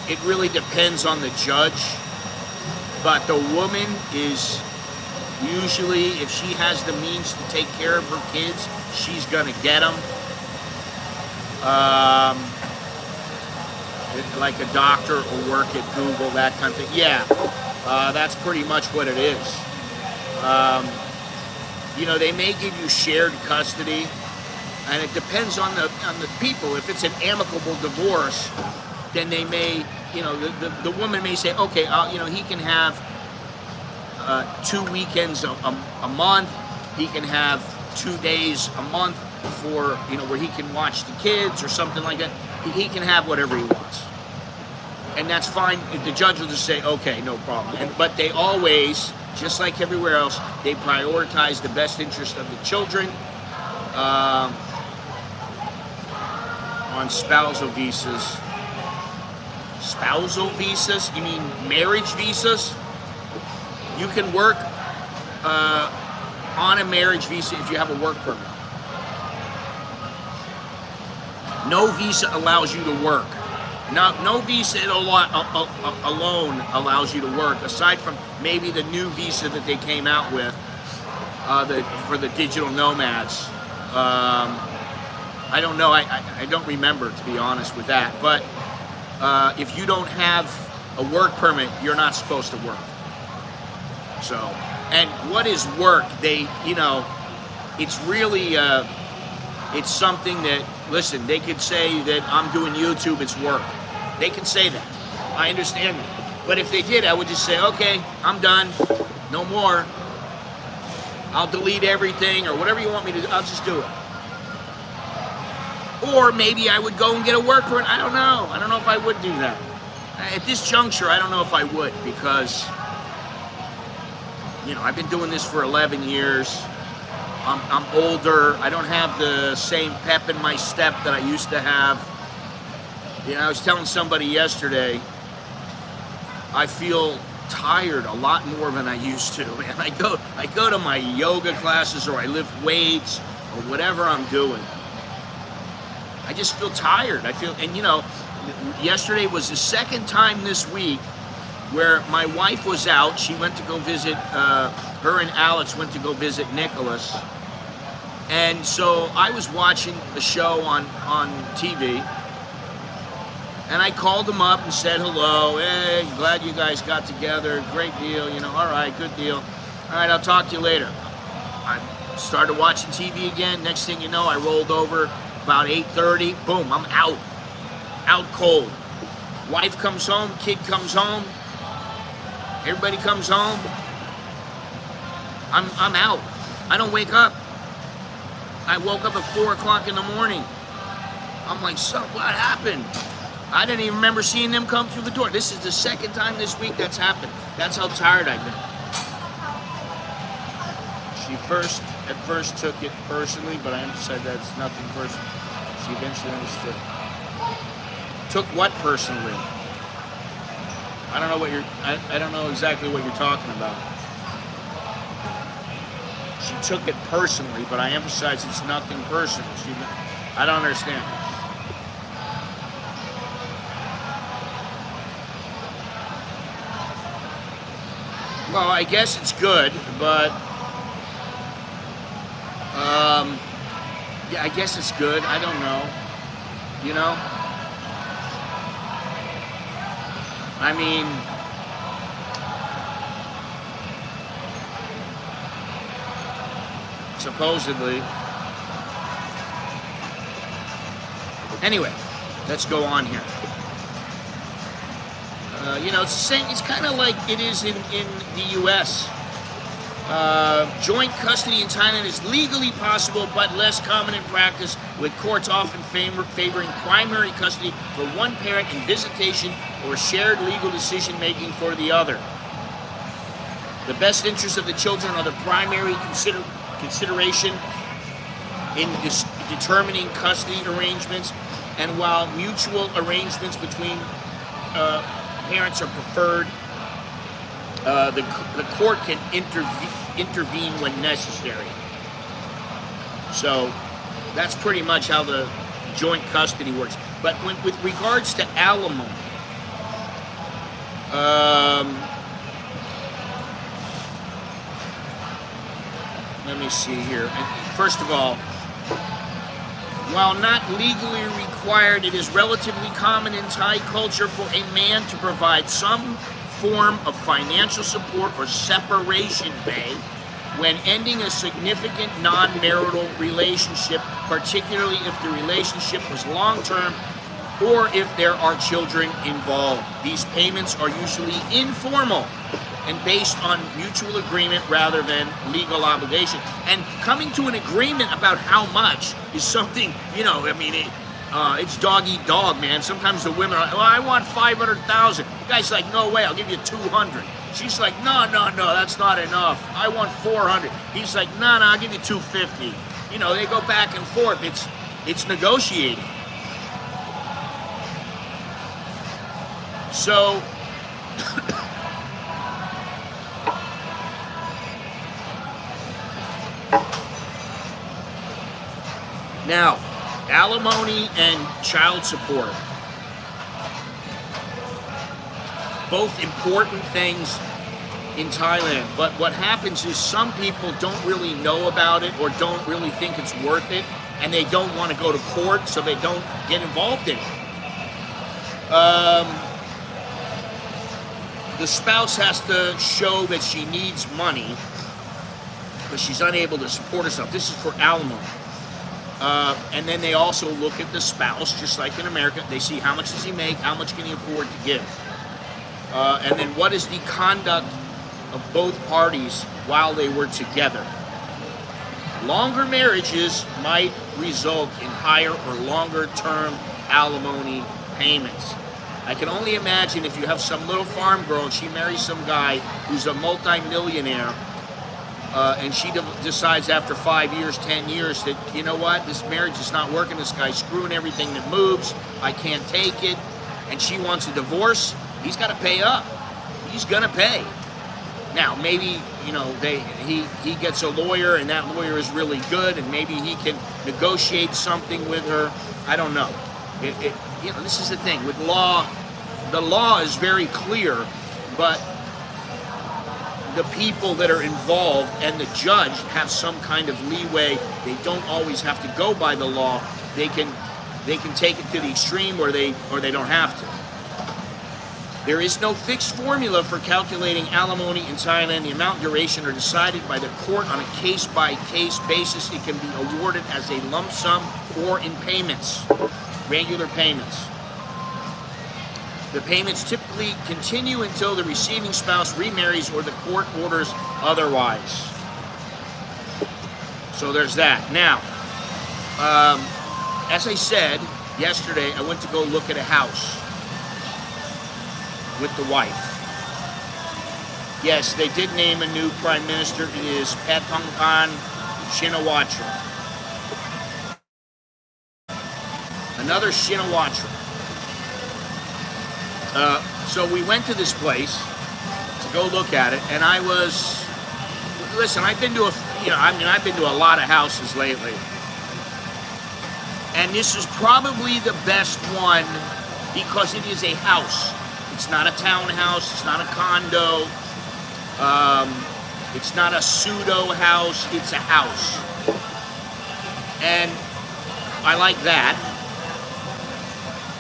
it really depends on the judge. But the woman is usually, if she has the means to take care of her kids, she's gonna get them. Like a doctor or work at Google, that kind of thing. Yeah, that's pretty much what it is. You know, they may give you shared custody, and it depends on the people. If it's an amicable divorce, then they may, you know, the woman may say, okay, you know, he can have 2 weekends a month. He can have 2 days a month for, where he can watch the kids or something like that. He can have whatever he wants. And that's fine. The judge will just say, okay, no problem. But they always, just like everywhere else, they prioritize the best interest of the children on spousal visas. Spousal visas? You mean marriage visas? You can work on a marriage visa if you have a work permit. No visa allows you to work. No visa alone allows you to work, aside from maybe the new visa that they came out with for the digital nomads. I don't know. I don't remember, to be honest with that. But if you don't have a work permit, you're not supposed to work. So, and what is work? It's really, it's something that, listen, they could say that I'm doing YouTube, it's work. They can say that. I understand that. But if they did, I would just say, okay, I'm done. No more. I'll delete everything or whatever you want me to do. I'll just do it. Or maybe I would go and get a work permit. I don't know. I don't know if I would do that. At this juncture, I don't know if I would, because, I've been doing this for 11 years. I'm older. I don't have the same pep in my step that I used to have. I was telling somebody yesterday, I feel tired a lot more than I used to. Man, I go to my yoga classes, or I lift weights, or whatever I'm doing. I just feel tired. Yesterday was the second time this week where my wife was out. She went to go visit, her and Alex went to go visit Nicholas. And so I was watching the show on TV, and I called them up and said hello. Hey, glad you guys got together. Great deal. All right, good deal. All right, I'll talk to you later. I started watching TV again. Next thing you know, I rolled over about 8:30. Boom, I'm out cold. Wife comes home, kid comes home, everybody comes home. I'm out. I don't wake up. I woke up at 4 o'clock in the morning. I'm like, so what happened? I didn't even remember seeing them come through the door. This is the second time this week that's happened. That's how tired I've been. She at first took it personally, but I emphasized that it's nothing personal. She eventually understood. Took what personally? I don't know I don't know exactly what you're talking about. She took it personally, but I emphasize it's nothing personal. I don't understand. Well, I guess it's good, but yeah, I guess it's good. I don't know. I mean, supposedly. Anyway, let's go on here. It's the same. It's kind of like it is in the U.S. Joint custody in Thailand is legally possible, but less common in practice, with courts often favoring primary custody for one parent and visitation or shared legal decision-making for the other. The best interests of the children are the primary consideration in determining custody arrangements, and while mutual arrangements between parents are preferred, the court can intervene when necessary. So that's pretty much how the joint custody works. But with regards to alimony, let me see here. First of all, while not legally required, it is relatively common in Thai culture for a man to provide some form of financial support or separation pay when ending a significant non-marital relationship, particularly if the relationship was long-term or if there are children involved. These payments are usually informal and based on mutual agreement rather than legal obligation. And coming to an agreement about how much is something, you know, I mean, it's dog eat dog, man. Sometimes the women are like, well, I want 500,000. The guy's like, no way, I'll give you 200. She's like, no, that's not enough. I want 400. He's like, no, I'll give you 250. You know, they go back and forth. It's negotiating. So, now, alimony and child support. Both important things in Thailand, but what happens is some people don't really know about it or don't really think it's worth it, and they don't want to go to court, so they don't get involved in it. The spouse has to show that she needs money because she's unable to support herself. This is for alimony. And then they also look at the spouse, just like in America. They see how much does he make, how much can he afford to give. And then what is the conduct of both parties while they were together. Longer marriages might result in higher or longer term alimony payments. I can only imagine if you have some little farm girl and she marries some guy who's a multi-millionaire, and she decides after 5 years, 10 years that, you know what, this marriage is not working, this guy's screwing everything that moves, I can't take it, and she wants a divorce, he's got to pay up. He's going to pay. Now, maybe, you know, he gets a lawyer and that lawyer is really good and maybe he can negotiate something with her. I don't know. You know, this is the thing. With law, the law is very clear, but the people that are involved and the judge have some kind of leeway. They don't always have to go by the law. They can take it to the extreme or they don't have to. There is no fixed formula for calculating alimony in Thailand. The amount and duration are decided by the court on a case-by-case basis. It can be awarded as a lump sum or in payments, regular payments. The payments typically continue until the receiving spouse remarries or the court orders otherwise. So there's that. Now, as I said yesterday, I went to go look at a house with the wife. Yes, they did name a new prime minister. It is Pattongpan Shinawatra. Another Shinawatra. So we went to this place to go look at it, and I was, listen, I've been to a lot of houses lately, and this is probably the best one because it is a house. It's not a townhouse. It's not a condo. It's not a pseudo house. It's a house, and I like that.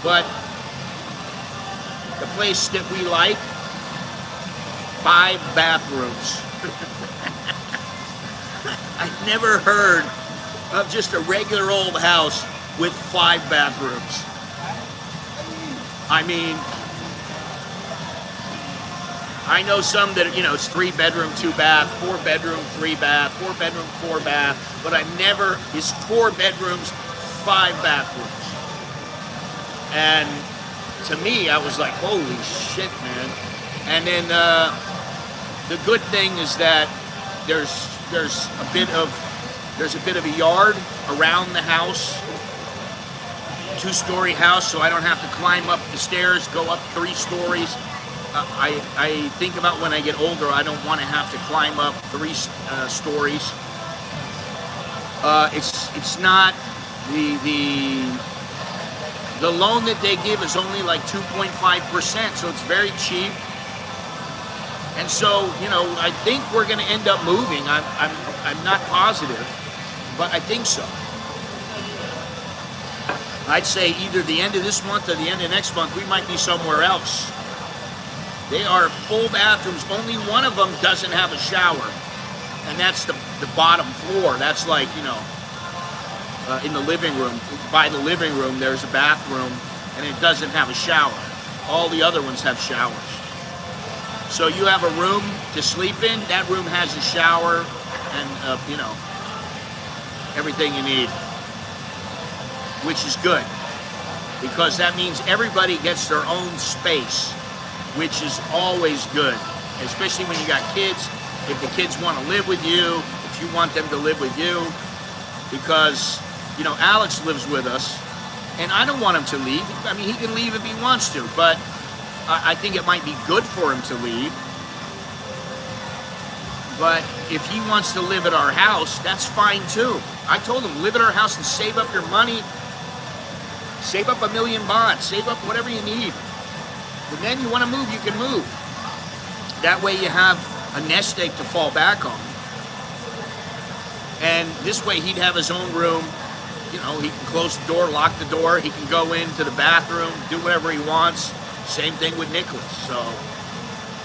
But the place that we like, 5 bathrooms. I've never heard of just a regular old house with 5 bathrooms. I mean, I know some that, you know, it's 3 bedroom, 2 bath, 4 bedroom, 3 bath, 4 bedroom, 4 bath, but I've never, it's 4 bedrooms, 5 bathrooms. And to me, I was like, holy shit, man. And then the good thing is that there's a bit of a yard around the house, 2-story house, so I don't have to climb up the stairs, go up 3 stories. I think about when I get older, I don't want to have to climb up 3 stories. It's not the loan that they give is only like 2.5%, so it's very cheap. And so, you know, I think we're going to end up moving. I'm not positive, but I think so. I'd say either the end of this month or the end of next month, we might be somewhere else. They are full bathrooms. Only one of them doesn't have a shower, and that's the bottom floor. That's like, you know, in the living room. By the living room, there's a bathroom, and it doesn't have a shower. All the other ones have showers. So you have a room to sleep in. That room has a shower and, you know, everything you need, which is good, because that means everybody gets their own space, which is always good, especially when you got kids. If the kids want to live with you, if you want them to live with you, because, you know, Alex lives with us, and I don't want him to leave. I mean, he can leave if he wants to, but I think it might be good for him to leave. But if he wants to live at our house, that's fine too. I told him, live at our house and save up your money. Save up $1 million baht, save up whatever you need. And then you want to move, you can move. That way you have a nest egg to fall back on. And this way he'd have his own room. You know, he can close the door, lock the door. He can go into the bathroom, do whatever he wants. Same thing with Nicholas. So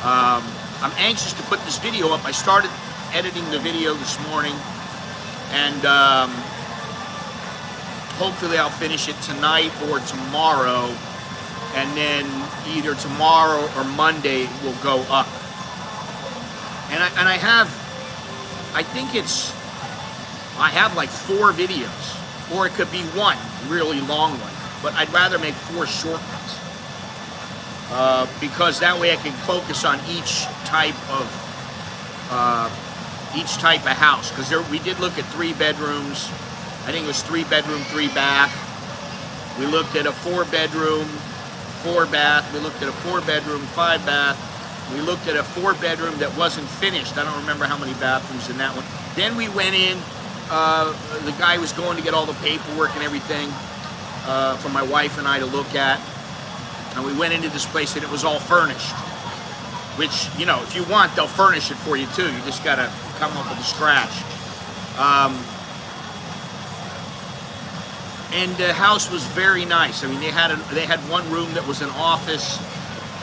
I'm anxious to put this video up. I started editing the video this morning, and hopefully I'll finish it tonight or tomorrow, and then either tomorrow or Monday it will go up. And I have like 4 videos, or it could be one really long one, but I'd rather make 4 short ones, because that way I can focus on each type of house. Because we did look at 3 bedrooms. I think it was 3 bedroom, 3 bath. We looked at a 4 bedroom, 4 bath. We looked at a 4 bedroom, 5 bath. We looked at a 4 bedroom that wasn't finished. I don't remember how many bathrooms in that one. Then we went in. The guy was going to get all the paperwork and everything for my wife and I to look at. And we went into this place and it was all furnished. Which, you know, if you want, they'll furnish it for you too. You just got to come up with a scratch. And the house was very nice. I mean, they had one room that was an office.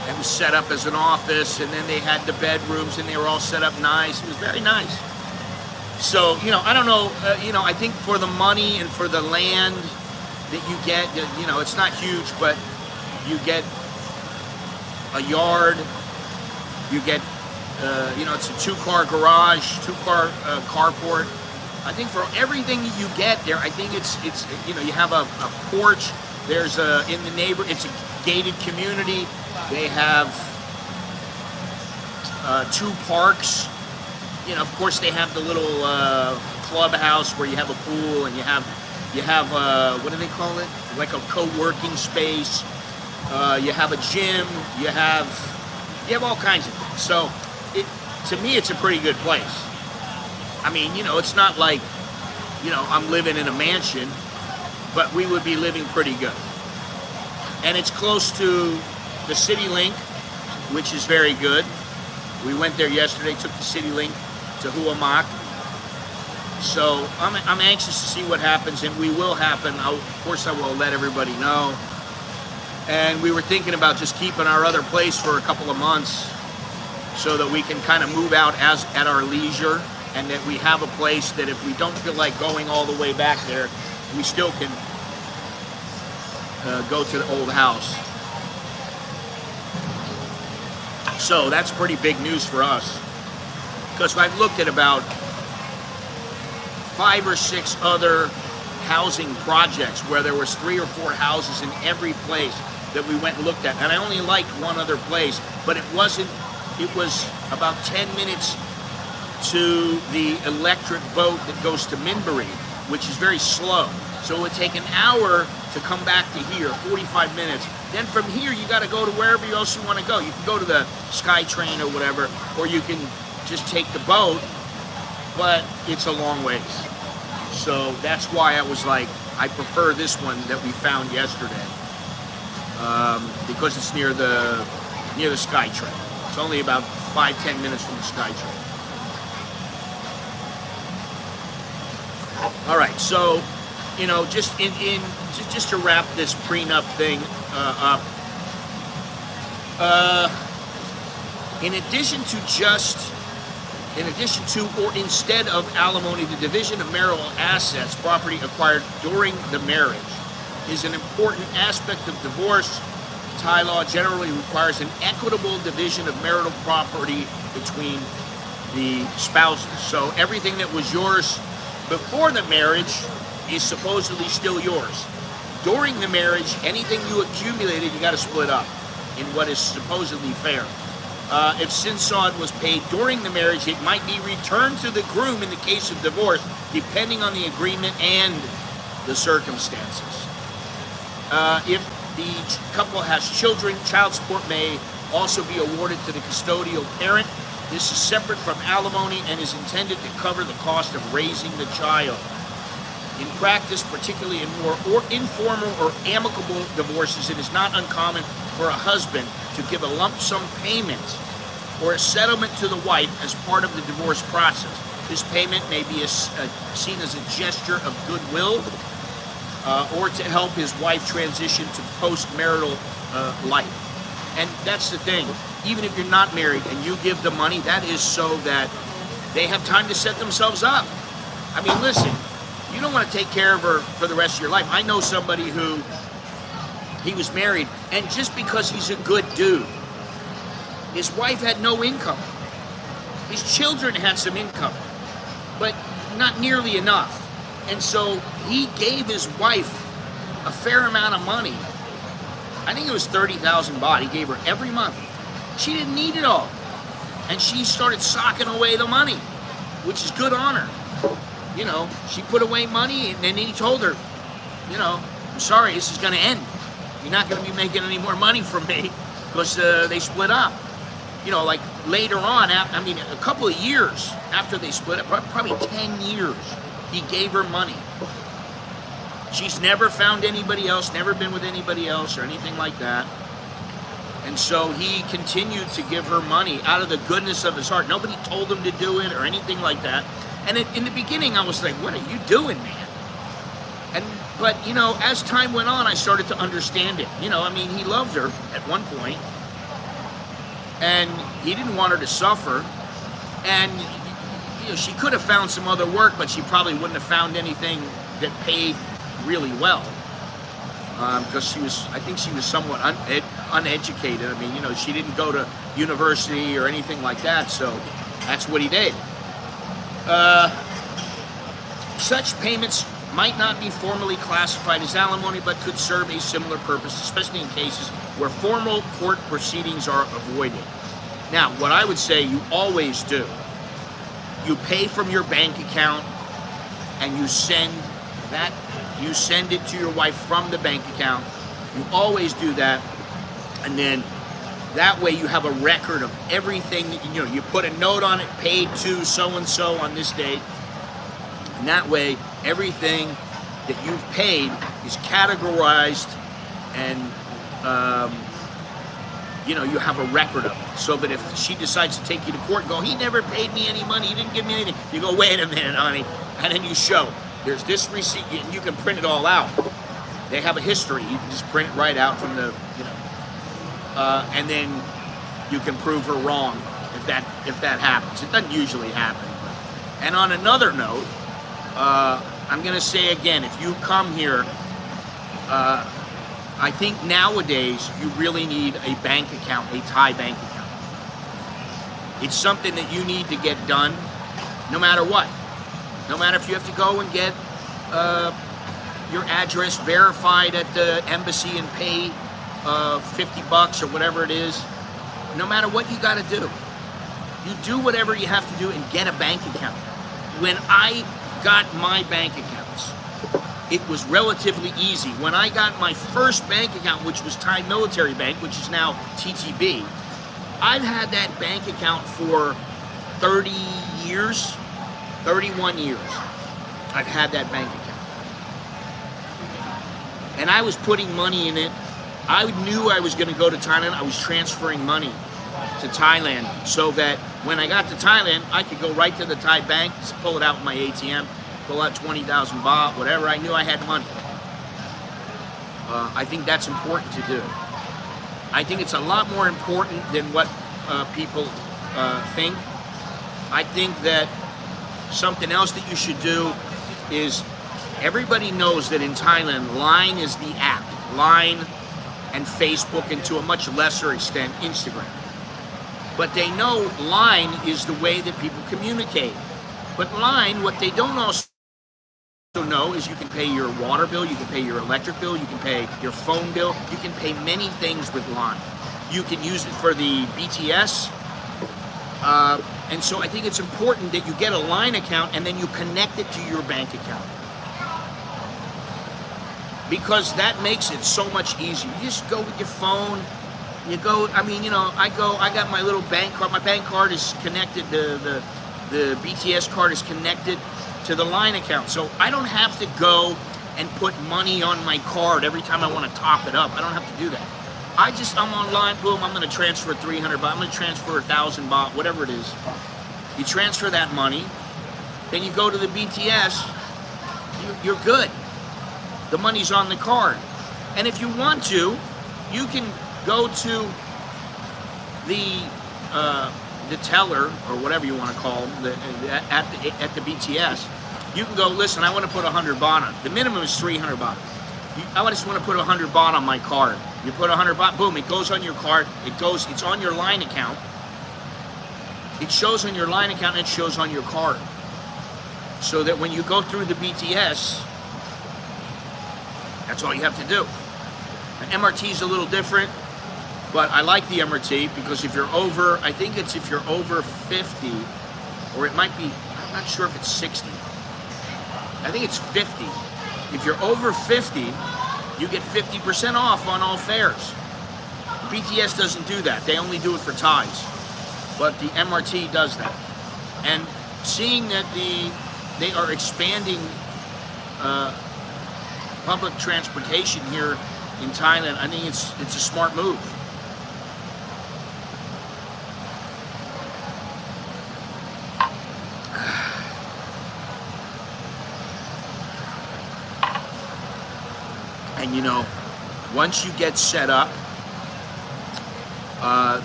It was set up as an office, and then they had the bedrooms, and they were all set up nice. It was very nice. So, you know, I don't know, you know, I think for the money and for the land that you get, you know, it's not huge, but you get a yard, you get, you know, it's a 2-car garage, 2-car carport. I think for everything you get there, I think it's you know, you have a porch. There's in the it's a gated community. They have 2 parks. You know, of course, they have the little clubhouse where you have a pool, and you have what do they call it? Like a co-working space. You have a gym. You have all kinds of things. So, to me, it's a pretty good place. I mean, you know, it's not like, you know, I'm living in a mansion, but we would be living pretty good. And it's close to the City Link, which is very good. We went there yesterday, took the City Link to Huamak. So I'm anxious to see what happens, and we will happen. Of course, I will let everybody know. And we were thinking about just keeping our other place for a couple of months so that we can kind of move out at our leisure, and that we have a place that if we don't feel like going all the way back there, we still can go to the old house. So that's pretty big news for us, because I've looked at about 5 or 6 other housing projects where there was 3 or 4 houses in every place that we went and looked at, and I only liked one other place, but it was about 10 minutes to the electric boat that goes to Minbury, which is very slow. So it would take an hour to come back to here, 45 minutes. Then from here, you got to go to wherever else you want to go. You can go to the SkyTrain or whatever, or you can just take the boat, but it's a long ways. So that's why I was like, I prefer this one that we found yesterday, because it's near the SkyTrain. It's only about 5-10 minutes from the SkyTrain. All right, so, you know, just to wrap this prenup thing up, in addition to or instead of alimony, the division of marital assets, property acquired during the marriage, is an important aspect of divorce. Thai law generally requires an equitable division of marital property between the spouses. So everything that was yours before the marriage is supposedly still yours. During the marriage, anything you accumulated, you got to split up in what is supposedly fair. If sinsod was paid during the marriage, it might be returned to the groom in the case of divorce, depending on the agreement and the circumstances. If the couple has children, child support may also be awarded to the custodial parent. This is separate from alimony and is intended to cover the cost of raising the child. In practice, particularly in more informal or amicable divorces, it is not uncommon for a husband to give a lump sum payment or a settlement to the wife as part of the divorce process. This payment may be seen as a gesture of goodwill or to help his wife transition to post-marital life. And that's the thing. Even if you're not married and you give the money, that is so that they have time to set themselves up. I mean, listen, you don't want to take care of her for the rest of your life. I know somebody who, he was married, and just because he's a good dude, his wife had no income. His children had some income, but not nearly enough. And so he gave his wife a fair amount of money. I think it was 30,000 baht he gave her every month. She didn't need it all. And she started socking away the money, which is good on her. You know, she put away money, and then he told her, you know, I'm sorry, this is going to end. You're not going to be making any more money from me, because they split up. You know, like later on, I mean, a couple of years after they split up, probably 10 years, he gave her money. She's never found anybody else, never been with anybody else or anything like that. And so he continued to give her money out of the goodness of his heart. Nobody told him to do it or anything like that. And in the beginning, I was like, what are you doing, man? But, you know, as time went on, I started to understand it. You know, I mean, he loved her at one point, and he didn't want her to suffer. And, you know, she could have found some other work, but she probably wouldn't have found anything that paid really well. Because I think she was somewhat uneducated. I mean, you know, she didn't go to university or anything like that, so that's what he did. Such payments might not be formally classified as alimony, but could serve a similar purpose, especially in cases where formal court proceedings are avoided. Now, what I would say you always do, you pay from your bank account and you send it to your wife from the bank account. You always do that, and then that way you have a record of everything. You know, you put a note on it, paid to so-and-so on this date, and that way everything that you've paid is categorized, and you know, you have a record of it, so that if she decides to take you to court and go, he never paid me any money, he didn't give me anything, you go, wait a minute, honey, and then you show, there's this receipt, and you can print it all out. They have a history, you can just print it right out from the, you know, and then you can prove her wrong if that happens. It doesn't usually happen. And on another note, I'm going to say again, if you come here, I think nowadays you really need a bank account, a Thai bank account. It's something that you need to get done no matter what. No matter if you have to go and get your address verified at the embassy and pay $50 or whatever it is. No matter what you got to do, you do whatever you have to do and get a bank account. When I got my bank accounts, it was relatively easy. When I got my first bank account, which was Thai Military Bank, which is now TTB, I've had that bank account for 30 years, 31 years. I've had that bank account. And I was putting money in it. I knew I was going to go to Thailand. I was transferring money to Thailand so that when I got to Thailand, I could go right to the Thai bank, just pull it out with my ATM, pull out 20,000 baht, whatever. I knew I had money. I think that's important to do. I think it's a lot more important than what people think. I think that something else that you should do is Everybody knows that in Thailand, Line is the app. Line and Facebook, and to a much lesser extent, Instagram. But they know Line is the way that people communicate. But Line, what they don't also know is you can pay your water bill, you can pay your electric bill, you can pay your phone bill, you can pay many things with Line. You can use it for the BTS. And so I think it's important that you get a Line account and then you connect it to your bank account. Because that makes it so much easier. You just go with your phone, you go, I mean, you know, I got my little bank card. My bank card is connected, the BTS card is connected to the Line account. So I don't have to go and put money on my card every time I want to top it up. I don't have to do that. I'm online, boom, I'm going to transfer 300 baht, I'm going to transfer 1,000 baht, whatever it is. You transfer that money, then you go to the BTS, you're good. The money's on the card. And if you want to, you can go to the teller, or whatever you want to call them, at the BTS. You can go, listen, I want to put 100 baht on. The minimum is 300 baht. I just want to put 100 baht on my card. You put 100 baht, boom, it goes on your card. It's on your Line account. It shows on your Line account and it shows on your card. So that when you go through the BTS, that's all you have to do. The MRT is a little different, but I like the MRT because if you're over, I think it's if you're over 50, or it might be, I'm not sure if it's 60. I think it's 50. If you're over 50, you get 50% off on all fares. BTS doesn't do that. They only do it for Thais. But the MRT does that. And seeing that they are expanding public transportation here in Thailand, I think it's a smart move. And you know, once you get set up,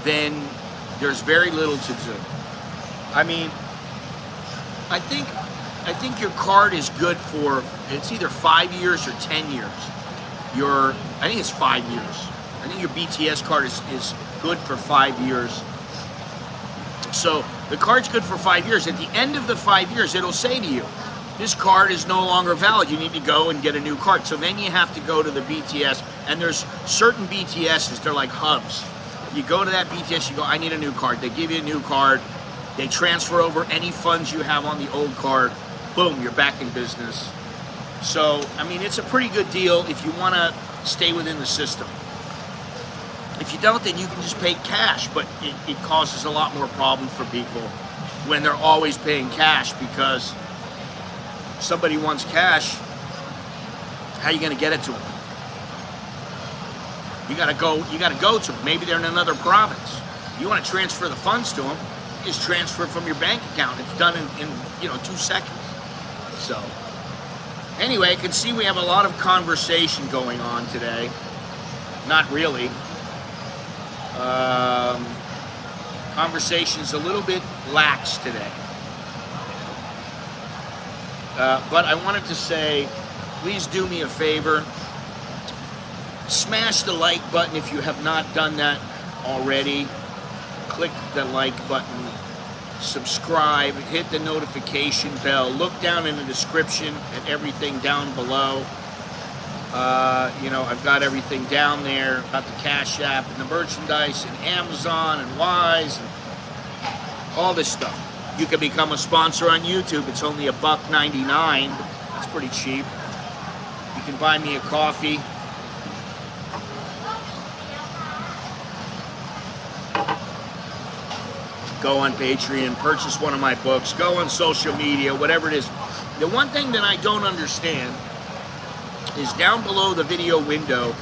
then there's very little to do. I mean, I think your card is good for, it's either 5 years or 10 years. I think it's 5 years. I think your BTS card is good for 5 years. So the card's good for 5 years. At the end of the 5 years, it'll say to you, this card is no longer valid. You need to go and get a new card. So then you have to go to the BTS, and there's certain BTSs, they're like hubs. You go to that BTS, you go, I need a new card. They give you a new card. They transfer over any funds you have on the old card. Boom, you're back in business. So, I mean, it's a pretty good deal if you want to stay within the system. If you don't, then you can just pay cash, but it causes a lot more problems for people when they're always paying cash, because somebody wants cash, how are you going to get it to them? You got to go to them. Maybe they're in another province. You want to transfer the funds to them, you just transfer it from your bank account. It's done in 2 seconds. So, anyway, I can see we have a lot of conversation going on today. Not really. Conversation's a little bit lax today. But I wanted to say, please do me a favor. Smash the like button if you have not done that already. Click the like button. Subscribe. Hit the notification bell. Look down in the description and everything down below. I've got everything down there about the CASHAPP and the merchandise and Amazon and Wise and all this stuff. You can become a sponsor on YouTube. It's only $1.99. That's pretty cheap. You can buy me a coffee. Go on Patreon, purchase one of my books, go on social media, whatever it is. The one thing that I don't understand is down below the video window,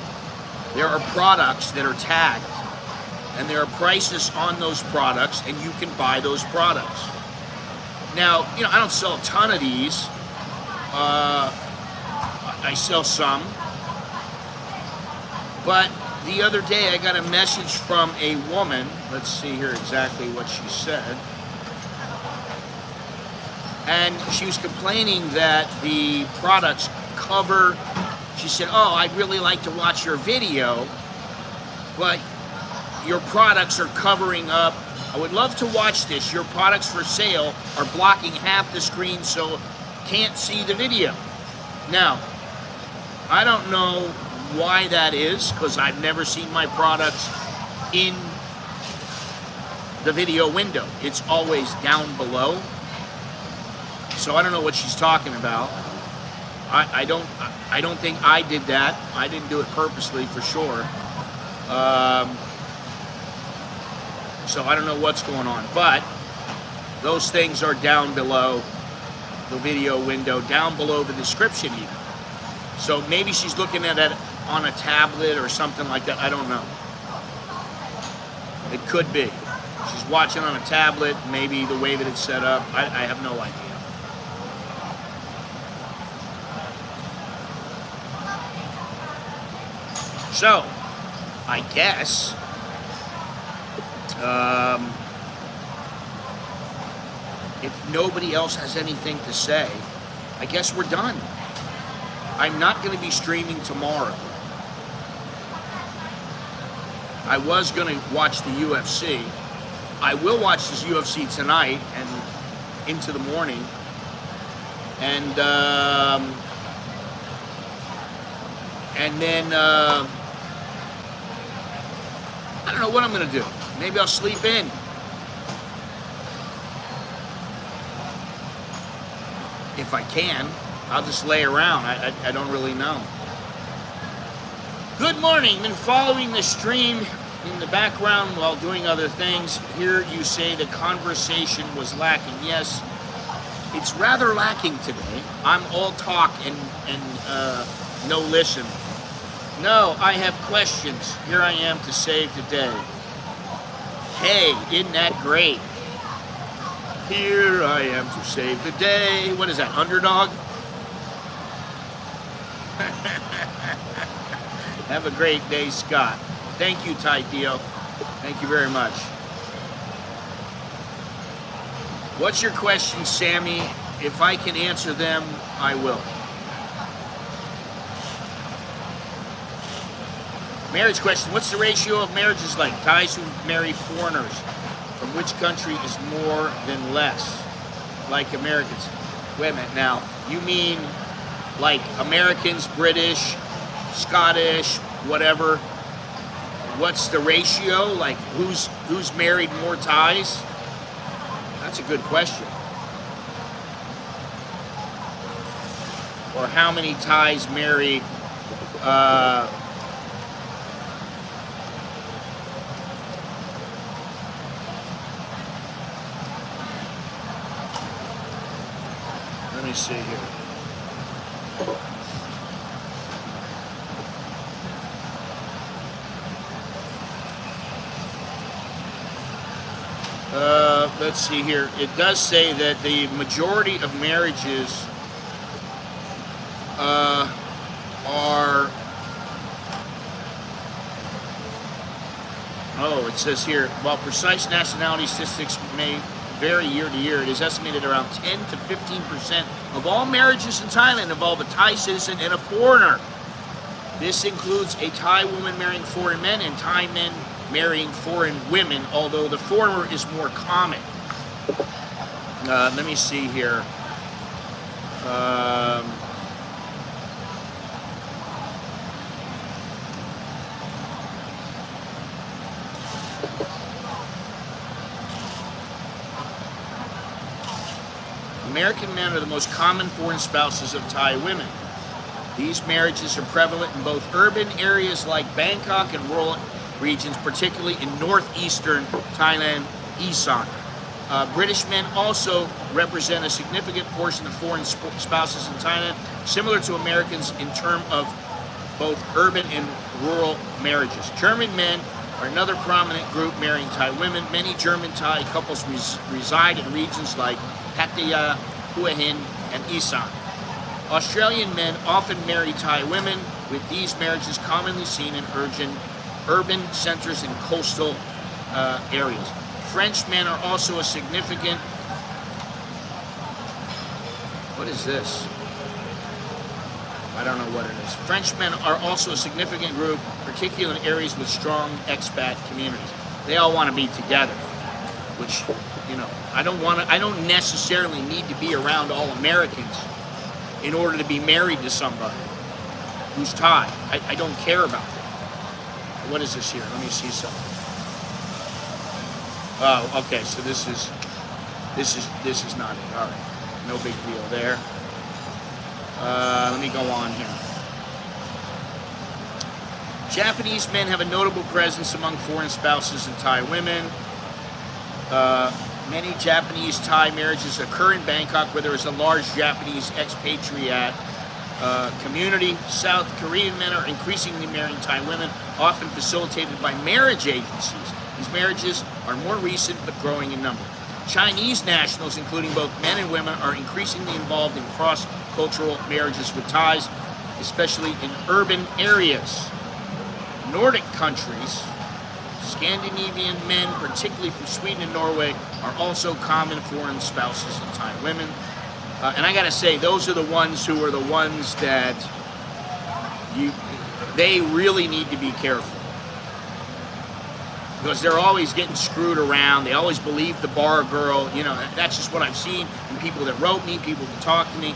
there are products that are tagged, and there are prices on those products, and you can buy those products. Now, I don't sell a ton of these. I sell some. But the other day I got a message from a woman. Let's see here exactly what she said. And she was complaining that the products cover. She said, oh, I'd really like to watch your video, but your products are covering up. I would love to watch this. Your products for sale are blocking half the screen so can't see the video. Now, I don't know why that is, because I've never seen my products in the video window. It's always down below. So I don't know what she's talking about. I don't think I did that. I didn't do it purposely, for sure. So I don't know what's going on, but those things are down below the video window, down below the description even. So maybe she's looking at it on a tablet or something like that. I don't know. It could be. She's watching on a tablet, maybe the way that it's set up. I have no idea. So, I guess if nobody else has anything to say, I guess we're done. I'm not going to be streaming tomorrow. I was going to watch the UFC. I will watch this UFC tonight and into the morning. And then I don't know what I'm going to do. Maybe I'll sleep in. If I can, I'll just lay around. I don't really know. Good morning. Been following the stream in the background while doing other things. Here you say the conversation was lacking. Yes, it's rather lacking today. I'm all talk and no listen. No, I have questions. Here I am to save the day. Hey, isn't that great? Here I am to save the day. What is that, Underdog? Have a great day, Scott. Thank you, Ty Theo. Thank you very much. What's your question, Sammy? If I can answer them, I will. Marriage question. What's the ratio of marriages like? Thais who marry foreigners. From which country is more than less? Like Americans. Wait a minute now. You mean like Americans, British, Scottish, whatever? What's the ratio? Like who's married more Thais? That's a good question. Or how many Thais marry let me see here. Let's see here. It does say that the majority of marriages are... Oh, it says here, while precise nationality statistics may vary year to year, it is estimated around 10 to 15% of all marriages in Thailand involve a Thai citizen and a foreigner. This includes a Thai woman marrying foreign men and Thai men marrying foreign women, although the former is more common. Let me see here. American men are the most common foreign spouses of Thai women. These marriages are prevalent in both urban areas like Bangkok and rural regions, particularly in northeastern Thailand, Isan. British men also represent a significant portion of foreign spouses in Thailand, similar to Americans in terms of both urban and rural marriages. German men are another prominent group marrying Thai women. Many German-Thai couples reside in regions like Pattaya, Hua Hin, and Isan. Australian men often marry Thai women, with these marriages commonly seen in urban centers and coastal areas. French men are also a significant... What is this? I don't know what it is. Frenchmen are also a significant group, particularly in areas with strong expat communities. They all want to be together, which, you know, I don't necessarily need to be around all Americans in order to be married to somebody who's Thai. I don't care about that. What is this here? Let me see something. Oh, okay, so this is not it. All right, no big deal there. Let me go on here. Japanese men have a notable presence among foreign spouses and Thai women. Many Japanese-Thai marriages occur in Bangkok, where there is a large Japanese expatriate community. South Korean men are increasingly marrying Thai women, often facilitated by marriage agencies. These marriages are more recent but growing in number. Chinese nationals, including both men and women, are increasingly involved in cross-cultural marriages with Thais, especially in urban areas. Nordic countries, Scandinavian men, particularly from Sweden and Norway, are also common foreign spouses of Thai women. And I gotta say, those are the ones who are the ones that they really need to be careful. Because they're always getting screwed around. They always believe the bar girl. You know, that's just what I've seen in people that wrote me, people that talk to me.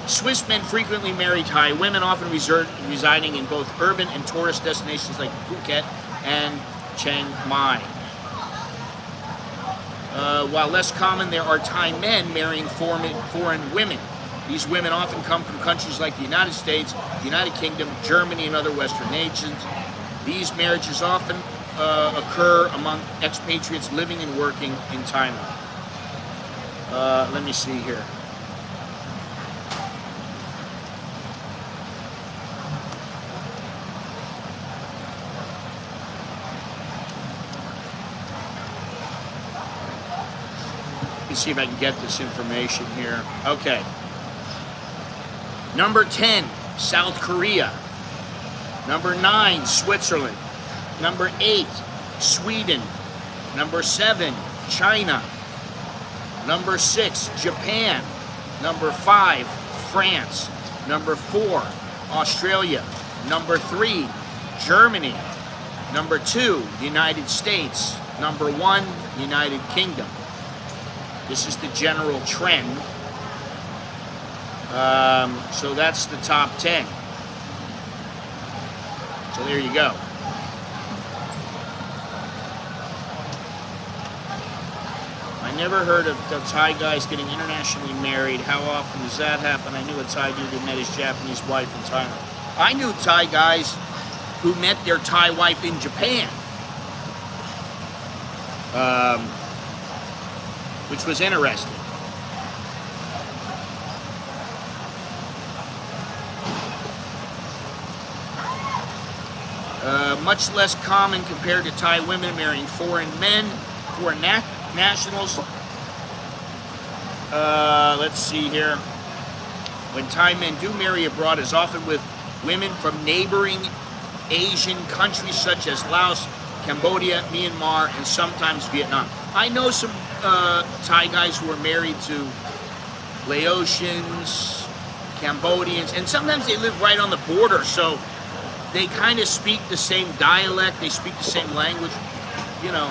Swiss men frequently marry Thai women, often residing in both urban and tourist destinations like Phuket and Chiang Mai. While less common, there are Thai men marrying foreign women. These women often come from countries like the United States, the United Kingdom, Germany, and other Western nations. These marriages often occur among expatriates living and working in Thailand. Let me see here. Let me see if I can get this information here. Okay. Number 10, South Korea. Number 9, Switzerland. Number 8, Sweden. Number 7, China. Number 6, Japan. Number 5, France. Number 4, Australia. Number 3, Germany. Number 2, United States. Number 1, United Kingdom. This is the general trend. So that's the top 10. So there you go. I never heard of the Thai guys getting internationally married. How often does that happen? I knew a Thai dude who met his Japanese wife in Thailand. I knew Thai guys who met their Thai wife in Japan. Which was interesting. Much less common compared to Thai women marrying foreign men, foreign nationals. Let's see here. When Thai men do marry abroad, it's often with women from neighboring Asian countries such as Laos, Cambodia, Myanmar, and sometimes Vietnam. I know some Thai guys who are married to Laotians, Cambodians, and sometimes they live right on the border, so they kind of speak the same dialect, they speak the same language, you know.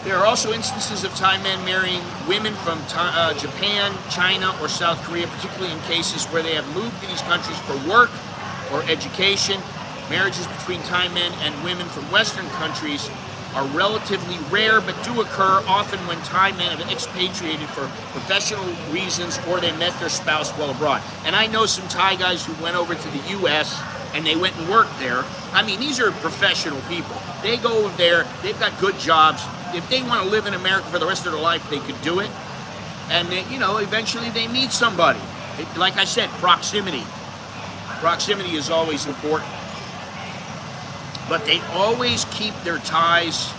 There are also instances of Thai men marrying women from Japan, China, or South Korea, particularly in cases where they have moved to these countries for work or education. Marriages between Thai men and women from Western countries are relatively rare, but do occur often when Thai men have expatriated for professional reasons or they met their spouse while abroad. And I know some Thai guys who went over to the U.S. and they went and worked there. I mean, these are professional people. They go over there, they've got good jobs. If they want to live in America for the rest of their life, they could do it. And, they, you know, eventually they meet somebody. Like I said, proximity. Proximity is always important. But they always keep their ties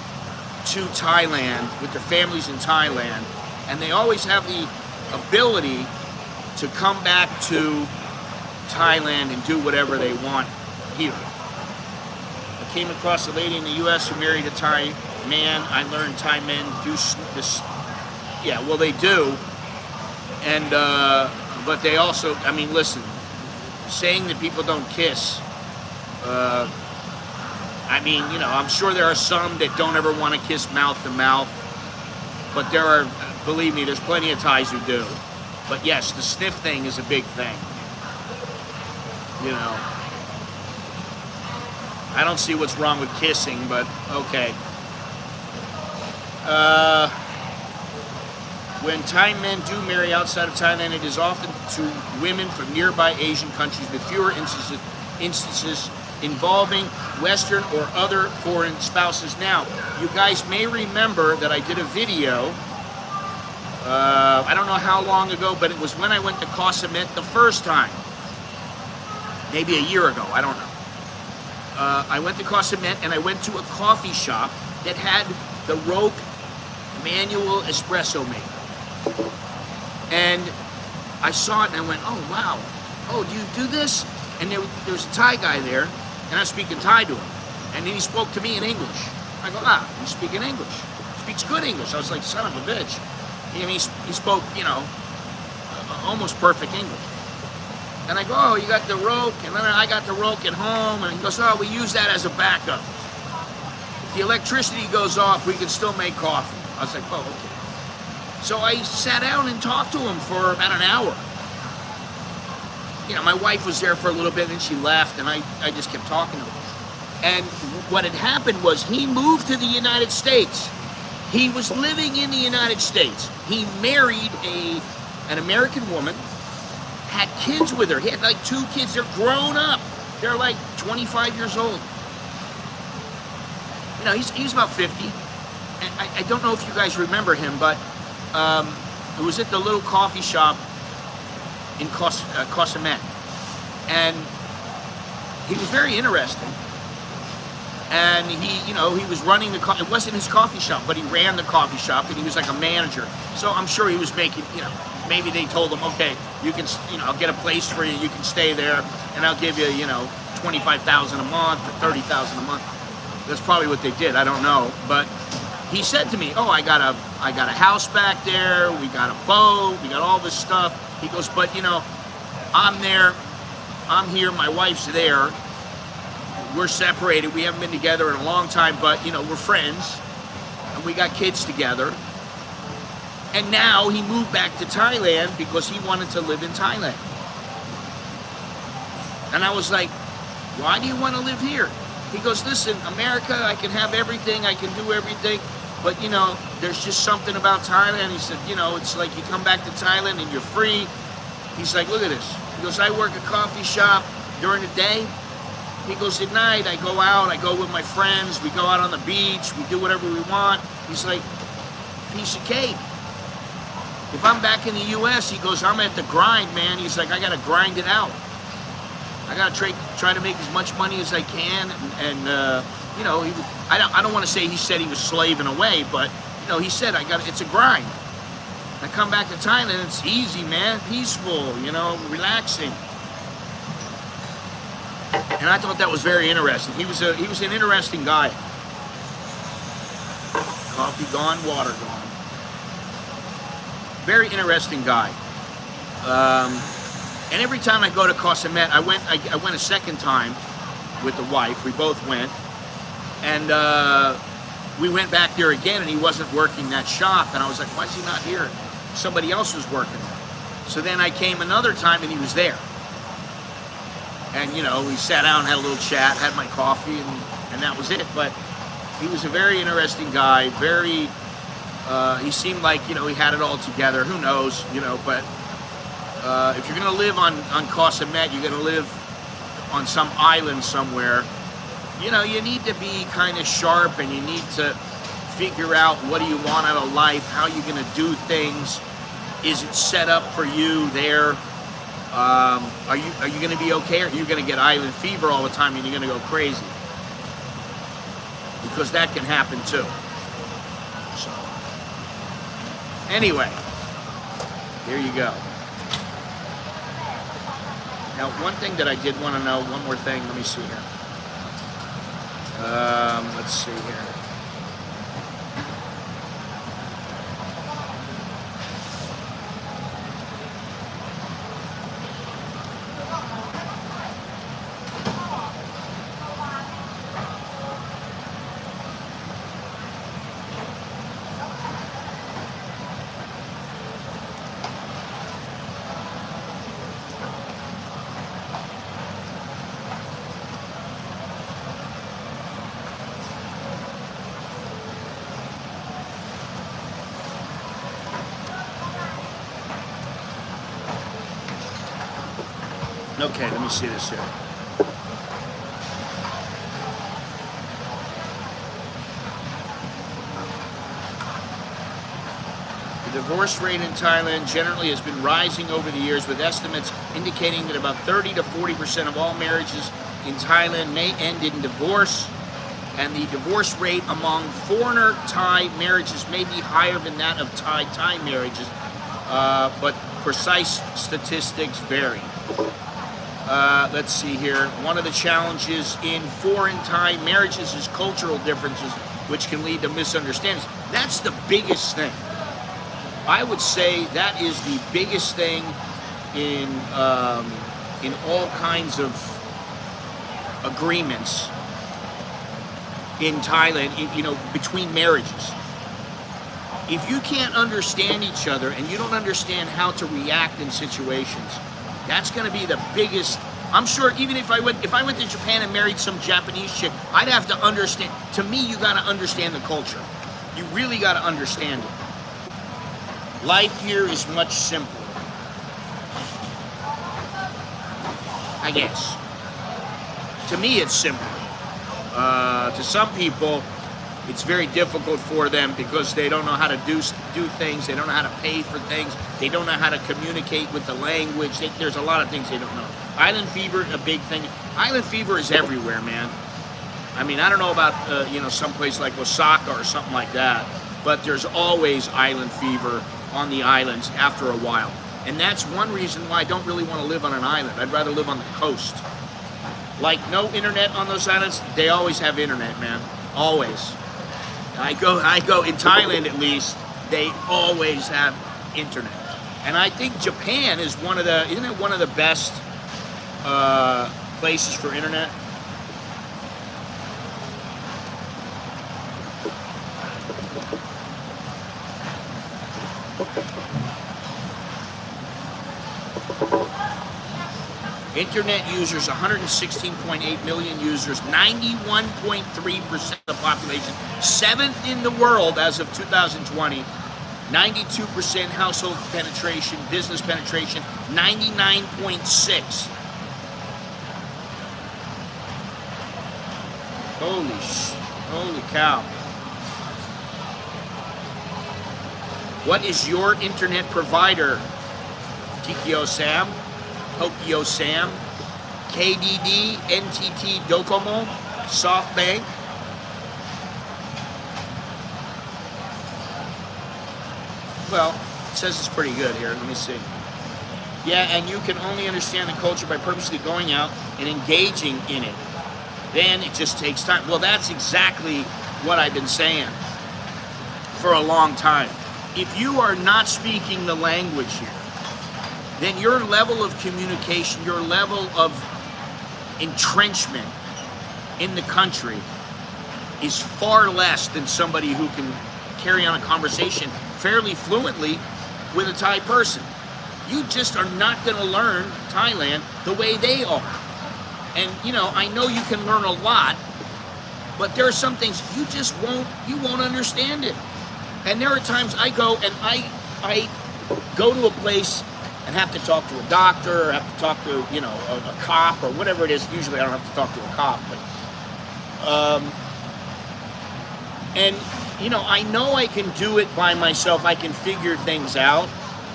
to Thailand, with their families in Thailand, and they always have the ability to come back to Thailand and do whatever they want here. I came across a lady in the U.S. who married a Thai man. I learned Thai men do this. Yeah, well, they do. And, but they also, I mean, listen, saying that people don't kiss. I mean, you know, I'm sure there are some that don't ever want to kiss mouth to mouth, but there are, believe me, there's plenty of Thais who do. But yes, the sniff thing is a big thing. You know, I don't see what's wrong with kissing, but okay. When Thai men do marry outside of Thailand, it is often to women from nearby Asian countries, with fewer instances involving Western or other foreign spouses. Now, you guys may remember that I did a video, I don't know how long ago, but it was when I went to CASHAPP the first time. Maybe a year ago, I don't know. I went to CASHAPP and I went to a coffee shop that had the Roque manual espresso maker. And I saw it and I went, oh wow, oh, do you do this? And there was a Thai guy there, and I was speaking Thai to him. And then he spoke to me in English. I go, he's speaking English. He speaks good English. I was like, son of a bitch. I mean, he spoke, you know, almost perfect English. And I go, oh, you got the Roque, and then I got the Roque at home. And he goes, oh, we use that as a backup. If the electricity goes off, we can still make coffee. I was like, oh, okay. So I sat down and talked to him for about an hour. You know, my wife was there for a little bit, and she left, and I just kept talking to him. And what had happened was he moved to the United States. He was living in the United States. He married an American woman, had kids with her. He had like 2 kids. They're grown up. They're like 25 years old. You know, he's about 50. And I don't know if you guys remember him, but it was at the little coffee shop in CASHAPP. And he was very interesting. And he, you know, he was running it wasn't his coffee shop, but he ran the coffee shop, and he was like a manager. So I'm sure he was making, you know, maybe they told him, okay, you can, you know, I'll get a place for you, you can stay there, and I'll give you, you know, $25,000 a month or $30,000 a month. That's probably what they did, I don't know. But he said to me, oh, I got a house back there, we got a boat, we got all this stuff. He goes, but you know, I'm there, I'm here, my wife's there. We're separated. We haven't been together in a long time, but, you know, we're friends, and we got kids together. And now he moved back to Thailand because he wanted to live in Thailand. And I was like, why do you want to live here? He goes, listen, America, I can have everything, I can do everything, but, you know, there's just something about Thailand. He said, you know, it's like you come back to Thailand and you're free. He's like, look at this. He goes, I work a coffee shop during the day. He goes, at night, I go out, I go with my friends, we go out on the beach, we do whatever we want. He's like, piece of cake. If I'm back in the U.S., he goes, I'm at the grind, man. He's like, I got to grind it out. I got to try to make as much money as I can. And you know, I don't want to say he said he was slaving away, but, you know, he said, it's a grind. I come back to Thailand, it's easy, man, peaceful, you know, relaxing. And I thought that was very interesting. He was an interesting guy. Coffee gone, water gone. Very interesting guy. And every time I go to CASHAPP, I went a second time with the wife. We both went, and we went back there again, and he wasn't working that shop. And I was like, why is he not here? Somebody else was working. So then I came another time, and he was there. And, you know, we sat down, had a little chat, had my coffee, and that was it. But he was a very interesting guy, very, he seemed like, you know, he had it all together. Who knows, you know, but if you're going to live on CASHAPP, you're going to live on some island somewhere, you know, you need to be kind of sharp, and you need to figure out what do you want out of life, how you're going to do things. Is it set up for you there? Are you going to be okay, or are you going to get island fever all the time and you're going to go crazy? Because that can happen too. So, anyway, there you go. Now, one thing that I did want to know, one more thing, let me see here. Let's see here. Okay, let me see this here. The divorce rate in Thailand generally has been rising over the years, with estimates indicating that about 30 to 40% of all marriages in Thailand may end in divorce, and the divorce rate among foreigner Thai marriages may be higher than that of Thai marriages, but precise statistics vary. Let's see here. One of the challenges in foreign Thai marriages is cultural differences, which can lead to misunderstandings. That's the biggest thing. I would say that is the biggest thing in all kinds of agreements in Thailand, between marriages. If you can't understand each other and you don't understand how to react in situations, that's going to be the biggest. I'm sure even if I went to Japan and married some Japanese chick, I'd have to understand. To me, you got to understand the culture. You really got to understand it. Life here is much simpler, I guess. To me, it's simple. To some people, it's very difficult for them because they don't know how to do things. They don't know how to pay for things. They don't know how to communicate with the language. There's a lot of things they don't know. Island fever, a big thing. Island fever is everywhere, man. I mean, I don't know about some place like Osaka or something like that, but there's always island fever on the islands after a while. And that's one reason why I don't really want to live on an island. I'd rather live on the coast. Like, no internet on those islands, they always have internet, man. Always. I go in Thailand at least, they always have internet. And I think Japan is isn't it one of the best places for internet? Internet users, 116.8 million users, 91.3% of the population, 7th in the world as of 2020, 92% household penetration, business penetration, 99.6. Holy cow. What is your internet provider? Tokyo Sam, KDD, NTT Docomo, SoftBank. Well, it says it's pretty good here. Let me see. Yeah, and you can only understand the culture by purposely going out and engaging in it. Then it just takes time. Well, that's exactly what I've been saying for a long time. If you are not speaking the language here, then your level of communication, your level of entrenchment in the country is far less than somebody who can carry on a conversation fairly fluently with a Thai person. You just are not going to learn Thailand the way they are. And, I know you can learn a lot, but there are some things you won't understand it. And there are times I go and I go to a place and have to talk to a doctor, or have to talk to, a cop, or whatever it is. Usually I don't have to talk to a cop, but, I know I can do it by myself. I can figure things out,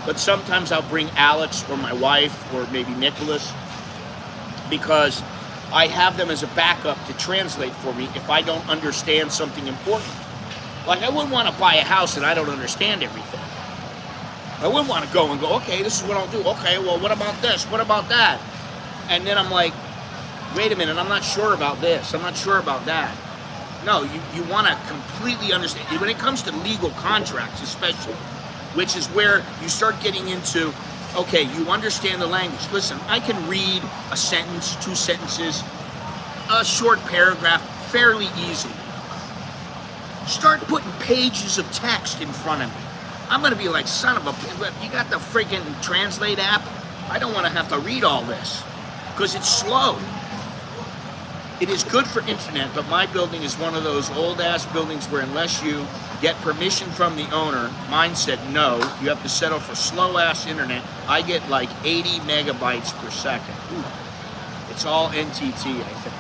but sometimes I'll bring Alex or my wife or maybe Nicholas, because I have them as a backup to translate for me if I don't understand something important. Like, I wouldn't want to buy a house and I don't understand everything. I wouldn't want to go, okay, this is what I'll do. Okay, well, what about this? What about that? And then I'm like, wait a minute, I'm not sure about this. I'm not sure about that. No, you want to completely understand. When it comes to legal contracts especially, which is where you start getting into, okay, you understand the language. Listen, I can read a sentence, 2 sentences, a short paragraph fairly easily. Start putting pages of text in front of me. I'm going to be like, son of a, you got the freaking Translate app? I don't want to have to read all this because it's slow. It is good for internet, but my building is one of those old-ass buildings where unless you get permission from the owner, mine said no, you have to settle for slow-ass internet. I get like 80 megabytes per second. Ooh. It's all NTT, I think.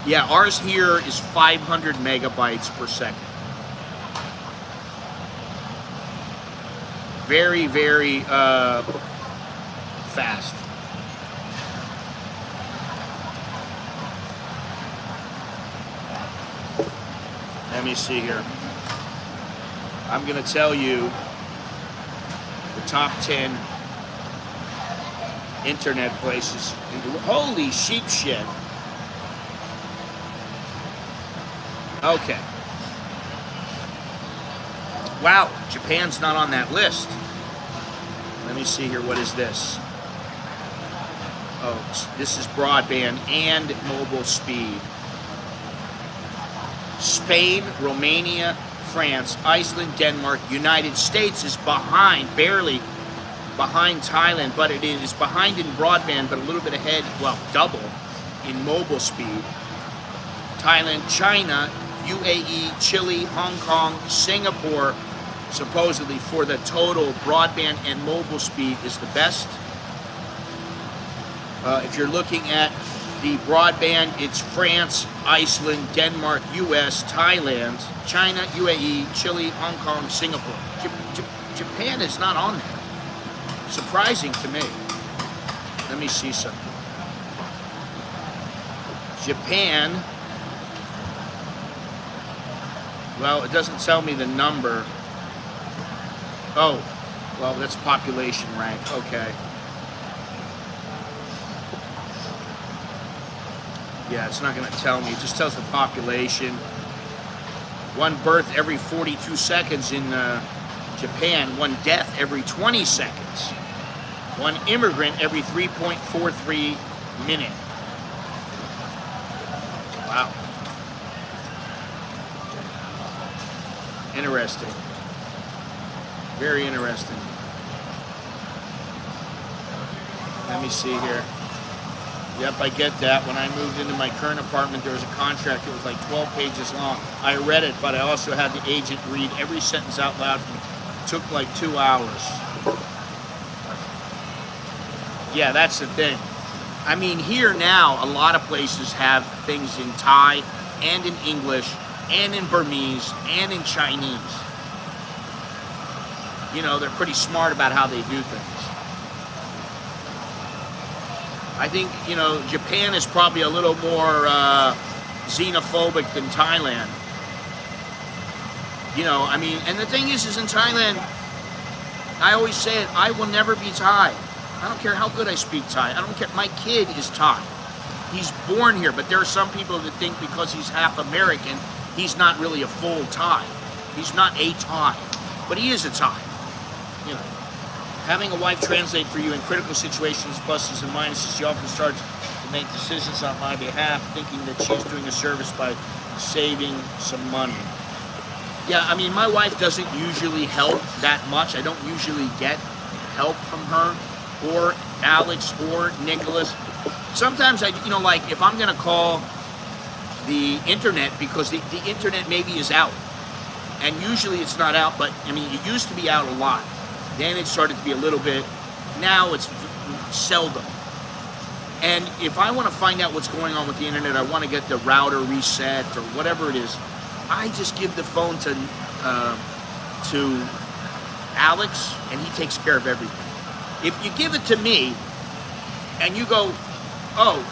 Yeah, ours here is 500 megabytes per second. Very, very fast. Let me see here. I'm going to tell you the top 10 internet places. Holy sheep shit. Okay. Wow, Japan's not on that list. Let me see here. What is this? Oh, this is broadband and mobile speed. Spain, Romania, France, Iceland, Denmark, United States is behind, barely behind Thailand, but it is behind in broadband, but a little bit ahead, well, double in mobile speed. Thailand, China, UAE, Chile, Hong Kong, Singapore, supposedly for the total broadband and mobile speed is the best. If you're looking at the broadband, it's France, Iceland, Denmark, US, Thailand, China, UAE, Chile, Hong Kong, Singapore. Japan is not on there. Surprising to me. Let me see something. Japan, well, it doesn't tell me the number. Oh, well, that's population rank. Okay. Yeah, it's not going to tell me. It just tells the population. One birth every 42 seconds in Japan. One death every 20 seconds. One immigrant every 3.43 minutes. Wow. Interesting. Very interesting. Let me see here. Yep, I get that. When I moved into my current apartment, there was a contract that was like 12 pages long. I read it, but I also had the agent read every sentence out loud. It took like 2 hours. Yeah, that's the thing. I mean, here now, a lot of places have things in Thai and in English and in Burmese and in Chinese. You know, they're pretty smart about how they do things. I think, you know, Japan is probably a little more xenophobic than Thailand. You know, I mean, and the thing is in Thailand, I always say it, I will never be Thai. I don't care how good I speak Thai. I don't care. My kid is Thai. He's born here, but there are some people that think because he's half American, he's not really a full Thai. He's not a Thai, but he is a Thai. You know. Having a wife translate for you in critical situations, pluses and minuses, she often starts to make decisions on my behalf, thinking that she's doing a service by saving some money. Yeah, I mean, my wife doesn't usually help that much. I don't usually get help from her or Alex or Nicholas. Sometimes you know, like if I'm going to call the internet because the internet maybe is out, and usually it's not out, but I mean, it used to be out a lot. Then it started to be a little bit. Now it's seldom. And if I want to find out what's going on with the internet, I want to get the router reset or whatever it is, I just give the phone to Alex, and he takes care of everything. If you give it to me, and you go, oh,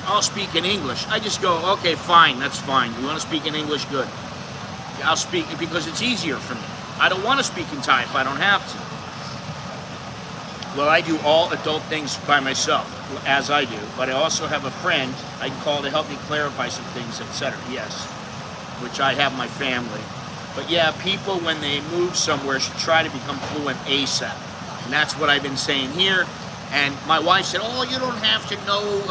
I'll speak in English, I just go, okay, fine, that's fine. You want to speak in English? Good. I'll speak it because it's easier for me. I don't want to speak in Thai if I don't have to. Well, I do all adult things by myself, as I do, but I also have a friend I can call to help me clarify some things, etc. Yes, which I have my family. But yeah, people, when they move somewhere, should try to become fluent ASAP. And that's what I've been saying here. And my wife said, oh, you don't have to know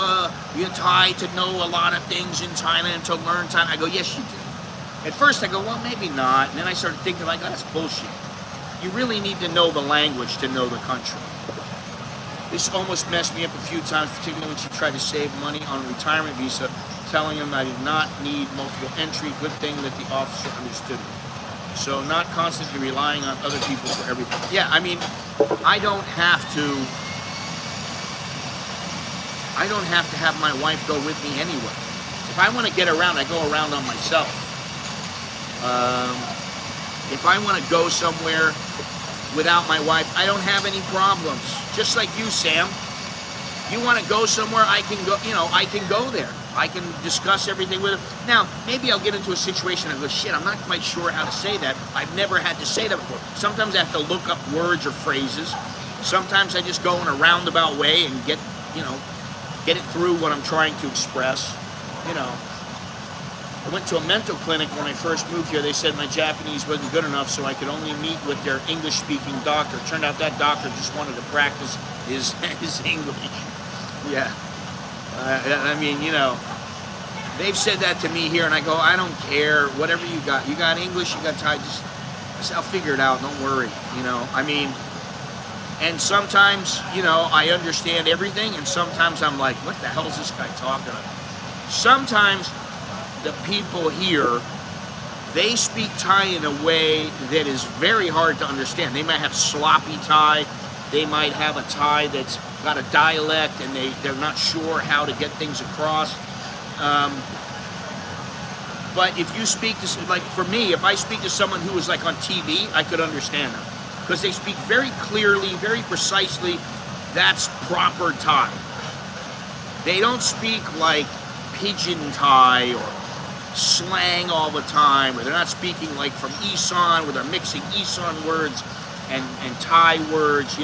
Thai to know a lot of things in Thailand to learn Thai. I go, yes, you do. At first I go, well, maybe not. And then I started thinking, like, that's bullshit. You really need to know the language to know the country. This almost messed me up a few times, particularly when she tried to save money on a retirement visa, telling him I did not need multiple entry. Good thing that the officer understood it. So not constantly relying on other people for everything. Yeah, I mean, I don't have to have my wife go with me anywhere. If I want to get around, I go around on myself. If I want to go somewhere without my wife, I don't have any problems. Just like you, Sam. You want to go somewhere, I can go, I can go there. I can discuss everything with her. Now, maybe I'll get into a situation and go, shit, I'm not quite sure how to say that. I've never had to say that before. Sometimes I have to look up words or phrases. Sometimes I just go in a roundabout way and get it through what I'm trying to express. I went to a mental clinic when I first moved here. They said my Japanese wasn't good enough, so I could only meet with their English-speaking doctor. It turned out that doctor just wanted to practice his English. Yeah. I mean, they've said that to me here, and I go, I don't care, whatever you got. You got English, you got Thai, just I'll figure it out, don't worry, I mean, and sometimes, I understand everything, and sometimes I'm like, what the hell is this guy talking about? Sometimes the people here, they speak Thai in a way that is very hard to understand. They might have sloppy Thai, they might have a Thai that's got a dialect and they're not sure how to get things across. But if you speak to, like for me, if I speak to someone who is like on TV, I could understand them. Because they speak very clearly, very precisely, that's proper Thai. They don't speak like pidgin Thai or slang all the time, or they're not speaking like from Isan, where they're mixing Isan words and Thai words,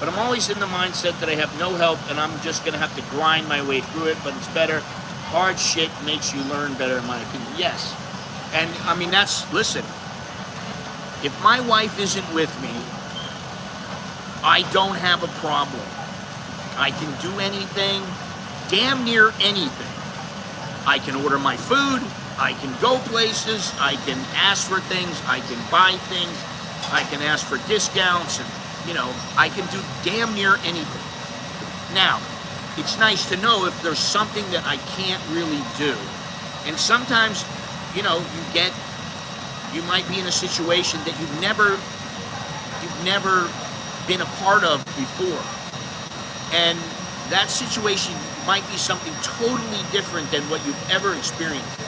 But I'm always in the mindset that I have no help and I'm just going to have to grind my way through it, but it's better. Hard shit makes you learn better, in my opinion. Yes. And, I mean, listen, if my wife isn't with me, I don't have a problem. I can do anything, damn near anything. I can order my food, I can go places, I can ask for things, I can buy things, I can ask for discounts, and I can do damn near anything. Now, it's nice to know if there's something that I can't really do. And sometimes, you might be in a situation that you've never been a part of before. And that situation might be something totally different than what you've ever experienced.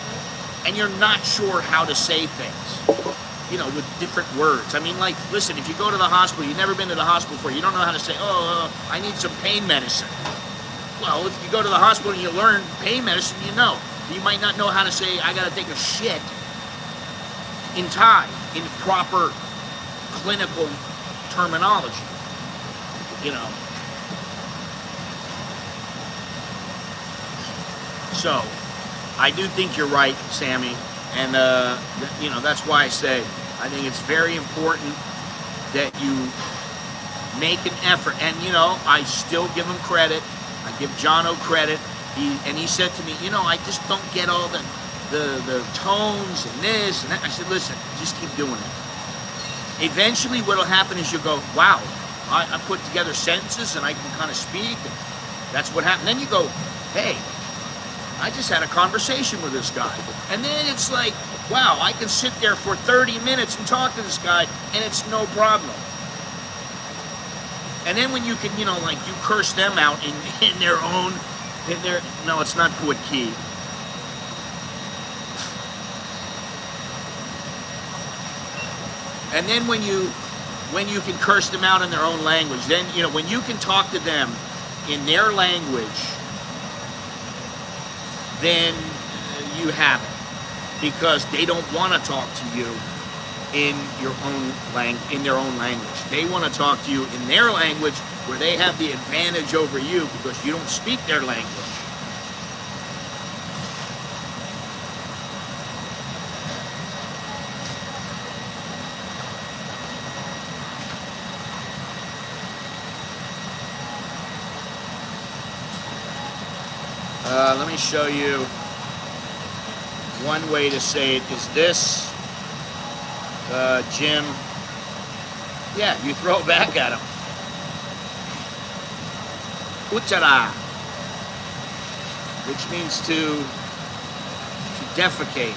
And you're not sure how to say things. With different words. I mean, like, listen, if you go to the hospital, you've never been to the hospital before, you don't know how to say, I need some pain medicine. Well, if you go to the hospital and you learn pain medicine, you might not know how to say, I gotta take a shit in Thai, in proper clinical terminology, So, I do think you're right, Sammy, and, that's why I say, I think it's very important that you make an effort. And, I still give him credit. I give Jono credit. He said to me, I just don't get all the tones and this and that. I said, listen, just keep doing it. Eventually what will happen is you'll go, wow, I put together sentences and I can kind of speak. And that's what happened. Then you go, hey, I just had a conversation with this guy. And then it's like, wow, I can sit there for 30 minutes and talk to this guy, and it's no problem. And then when you can, you curse them out in their no, it's not Puat Key. And then when you can curse them out in their own language, then, when you can talk to them in their language, then you have it. Because they don't want to talk to you in their own language. They want to talk to you in their language where they have the advantage over you because you don't speak their language. Let me show you. One way to say it is this, Jim. Yeah, you throw it back at him. Uchara, which means to defecate.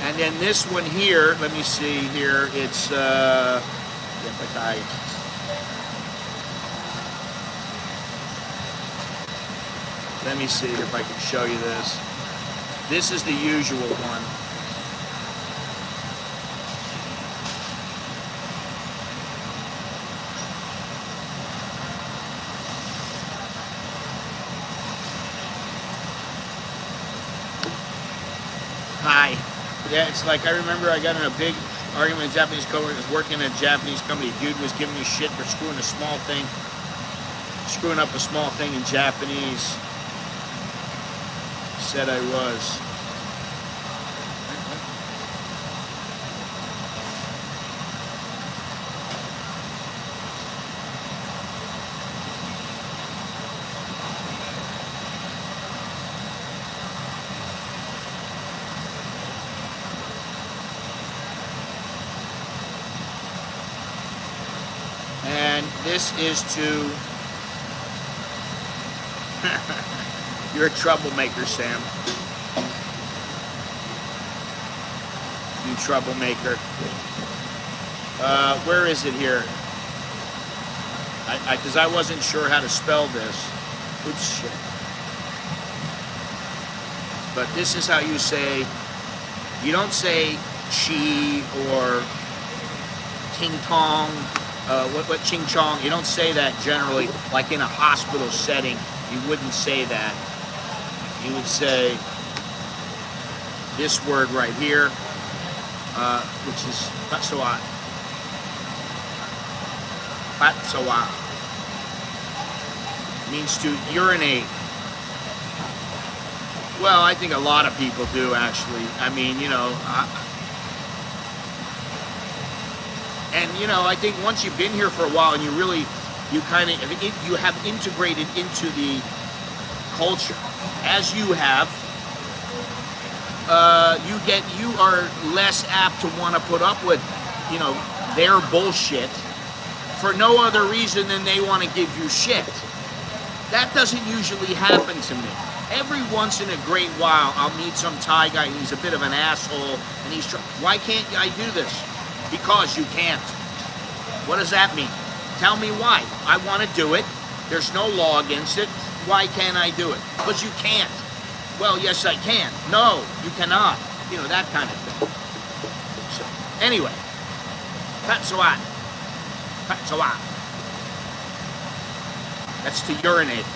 And then this one here, let me see here, it's let me see if I can show you this. This is the usual one. Hi. Yeah, it's like I remember I got in a big argument with a Japanese coworker. I was working at a Japanese company. Dude was giving me shit for screwing up a small thing in Japanese. Said I was. And this is to... You're a troublemaker, Sam. You troublemaker. Where is it here? Because I wasn't sure how to spell this. Oops, shit. But this is how you say... You don't say chi or ting tong. What ching chong, you don't say that generally, like in a hospital setting, you wouldn't say that. You would say this word right here, which is patsawa. Patsawa means to urinate. Well, I think a lot of people do, actually. I mean, you know, and, you know, I think once you've been here for a while and you have integrated into the culture, as you have, you are less apt to want to put up with, you know, their bullshit for no other reason than they want to give you shit. That doesn't usually happen to me. Every once in a great while, I'll meet some Thai guy and he's a bit of an asshole, and he's why can't I do this? Because you can't. What does that mean? Tell me why. I want to do it. There's no law against it. Why can't I do it? Because you can't. Well, yes, I can. No, you cannot. You know, that kind of thing. So, anyway. Patsawa. Patsawa. That's to urinate.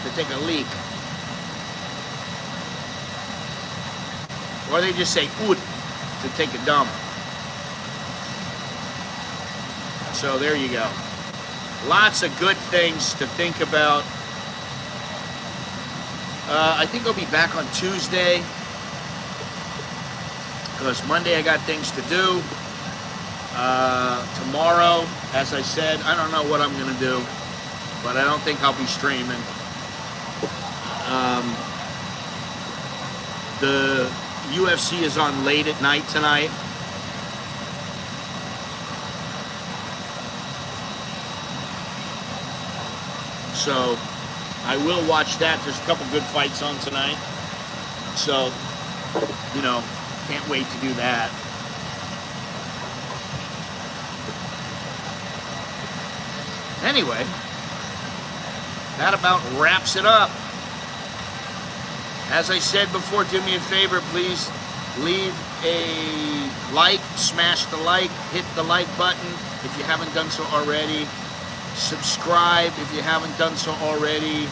To take a leak. Or they just say ud, to take a dump. So there you go. Lots of good things to think about. I think I'll be back on Tuesday, because Monday I got things to do. Tomorrow, as I said, I don't know what I'm going to do, but I don't think I'll be streaming. The UFC is on late at night tonight. So I will watch that. There's a couple good fights on tonight. So, you know, can't wait to do that. Anyway, that about wraps it up. As I said before, do me a favor, please leave a like, smash the like, hit the like button if you haven't done so already. Subscribe if you haven't done so already.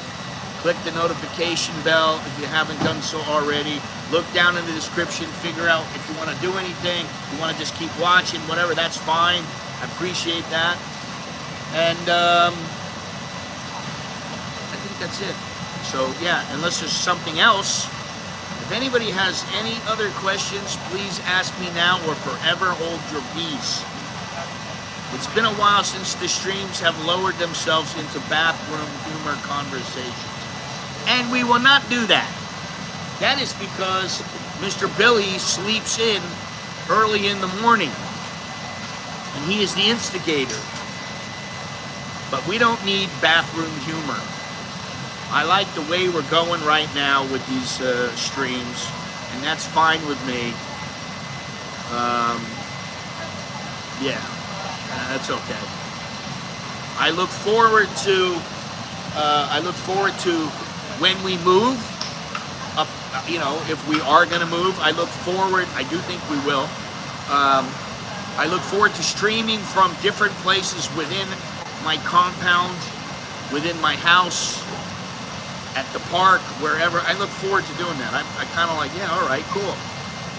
Click the notification bell if you haven't done so already. Look down in the description, figure out if you want to do anything, you want to just keep watching, whatever, that's fine. I appreciate that. And I think that's it. So yeah, unless there's something else, if anybody has any other questions, please ask me now or forever hold your peace. It's been a while since the streams have lowered themselves into bathroom humor conversations. And we will not do that. That is because Mr. Billy sleeps in early in the morning. And he is the instigator. But we don't need bathroom humor. I like the way we're going right now with these streams, and that's fine with me. Yeah, that's okay. I look forward to when we move up. You know, if we are going to move, I look forward. I do think we will. I look forward to streaming from different places within my compound, within my house, at the park, wherever. I look forward to doing that. I kind of like, yeah, all right, cool.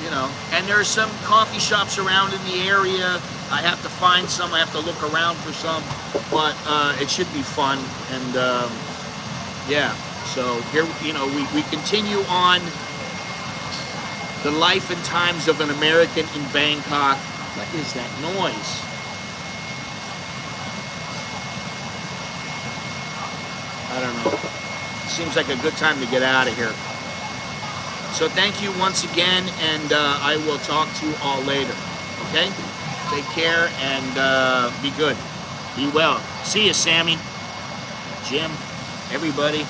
You know, and there's some coffee shops around in the area. I have to find some. I have to look around for some, but it should be fun. And yeah, so here, you know, we continue on the life and times of an American in Bangkok. What is that noise? I don't know. Seems like a good time to get out of here. So thank you once again, and I will talk to you all later. Okay? Take care and be good. Be well. See you, Sammy, Jim, everybody.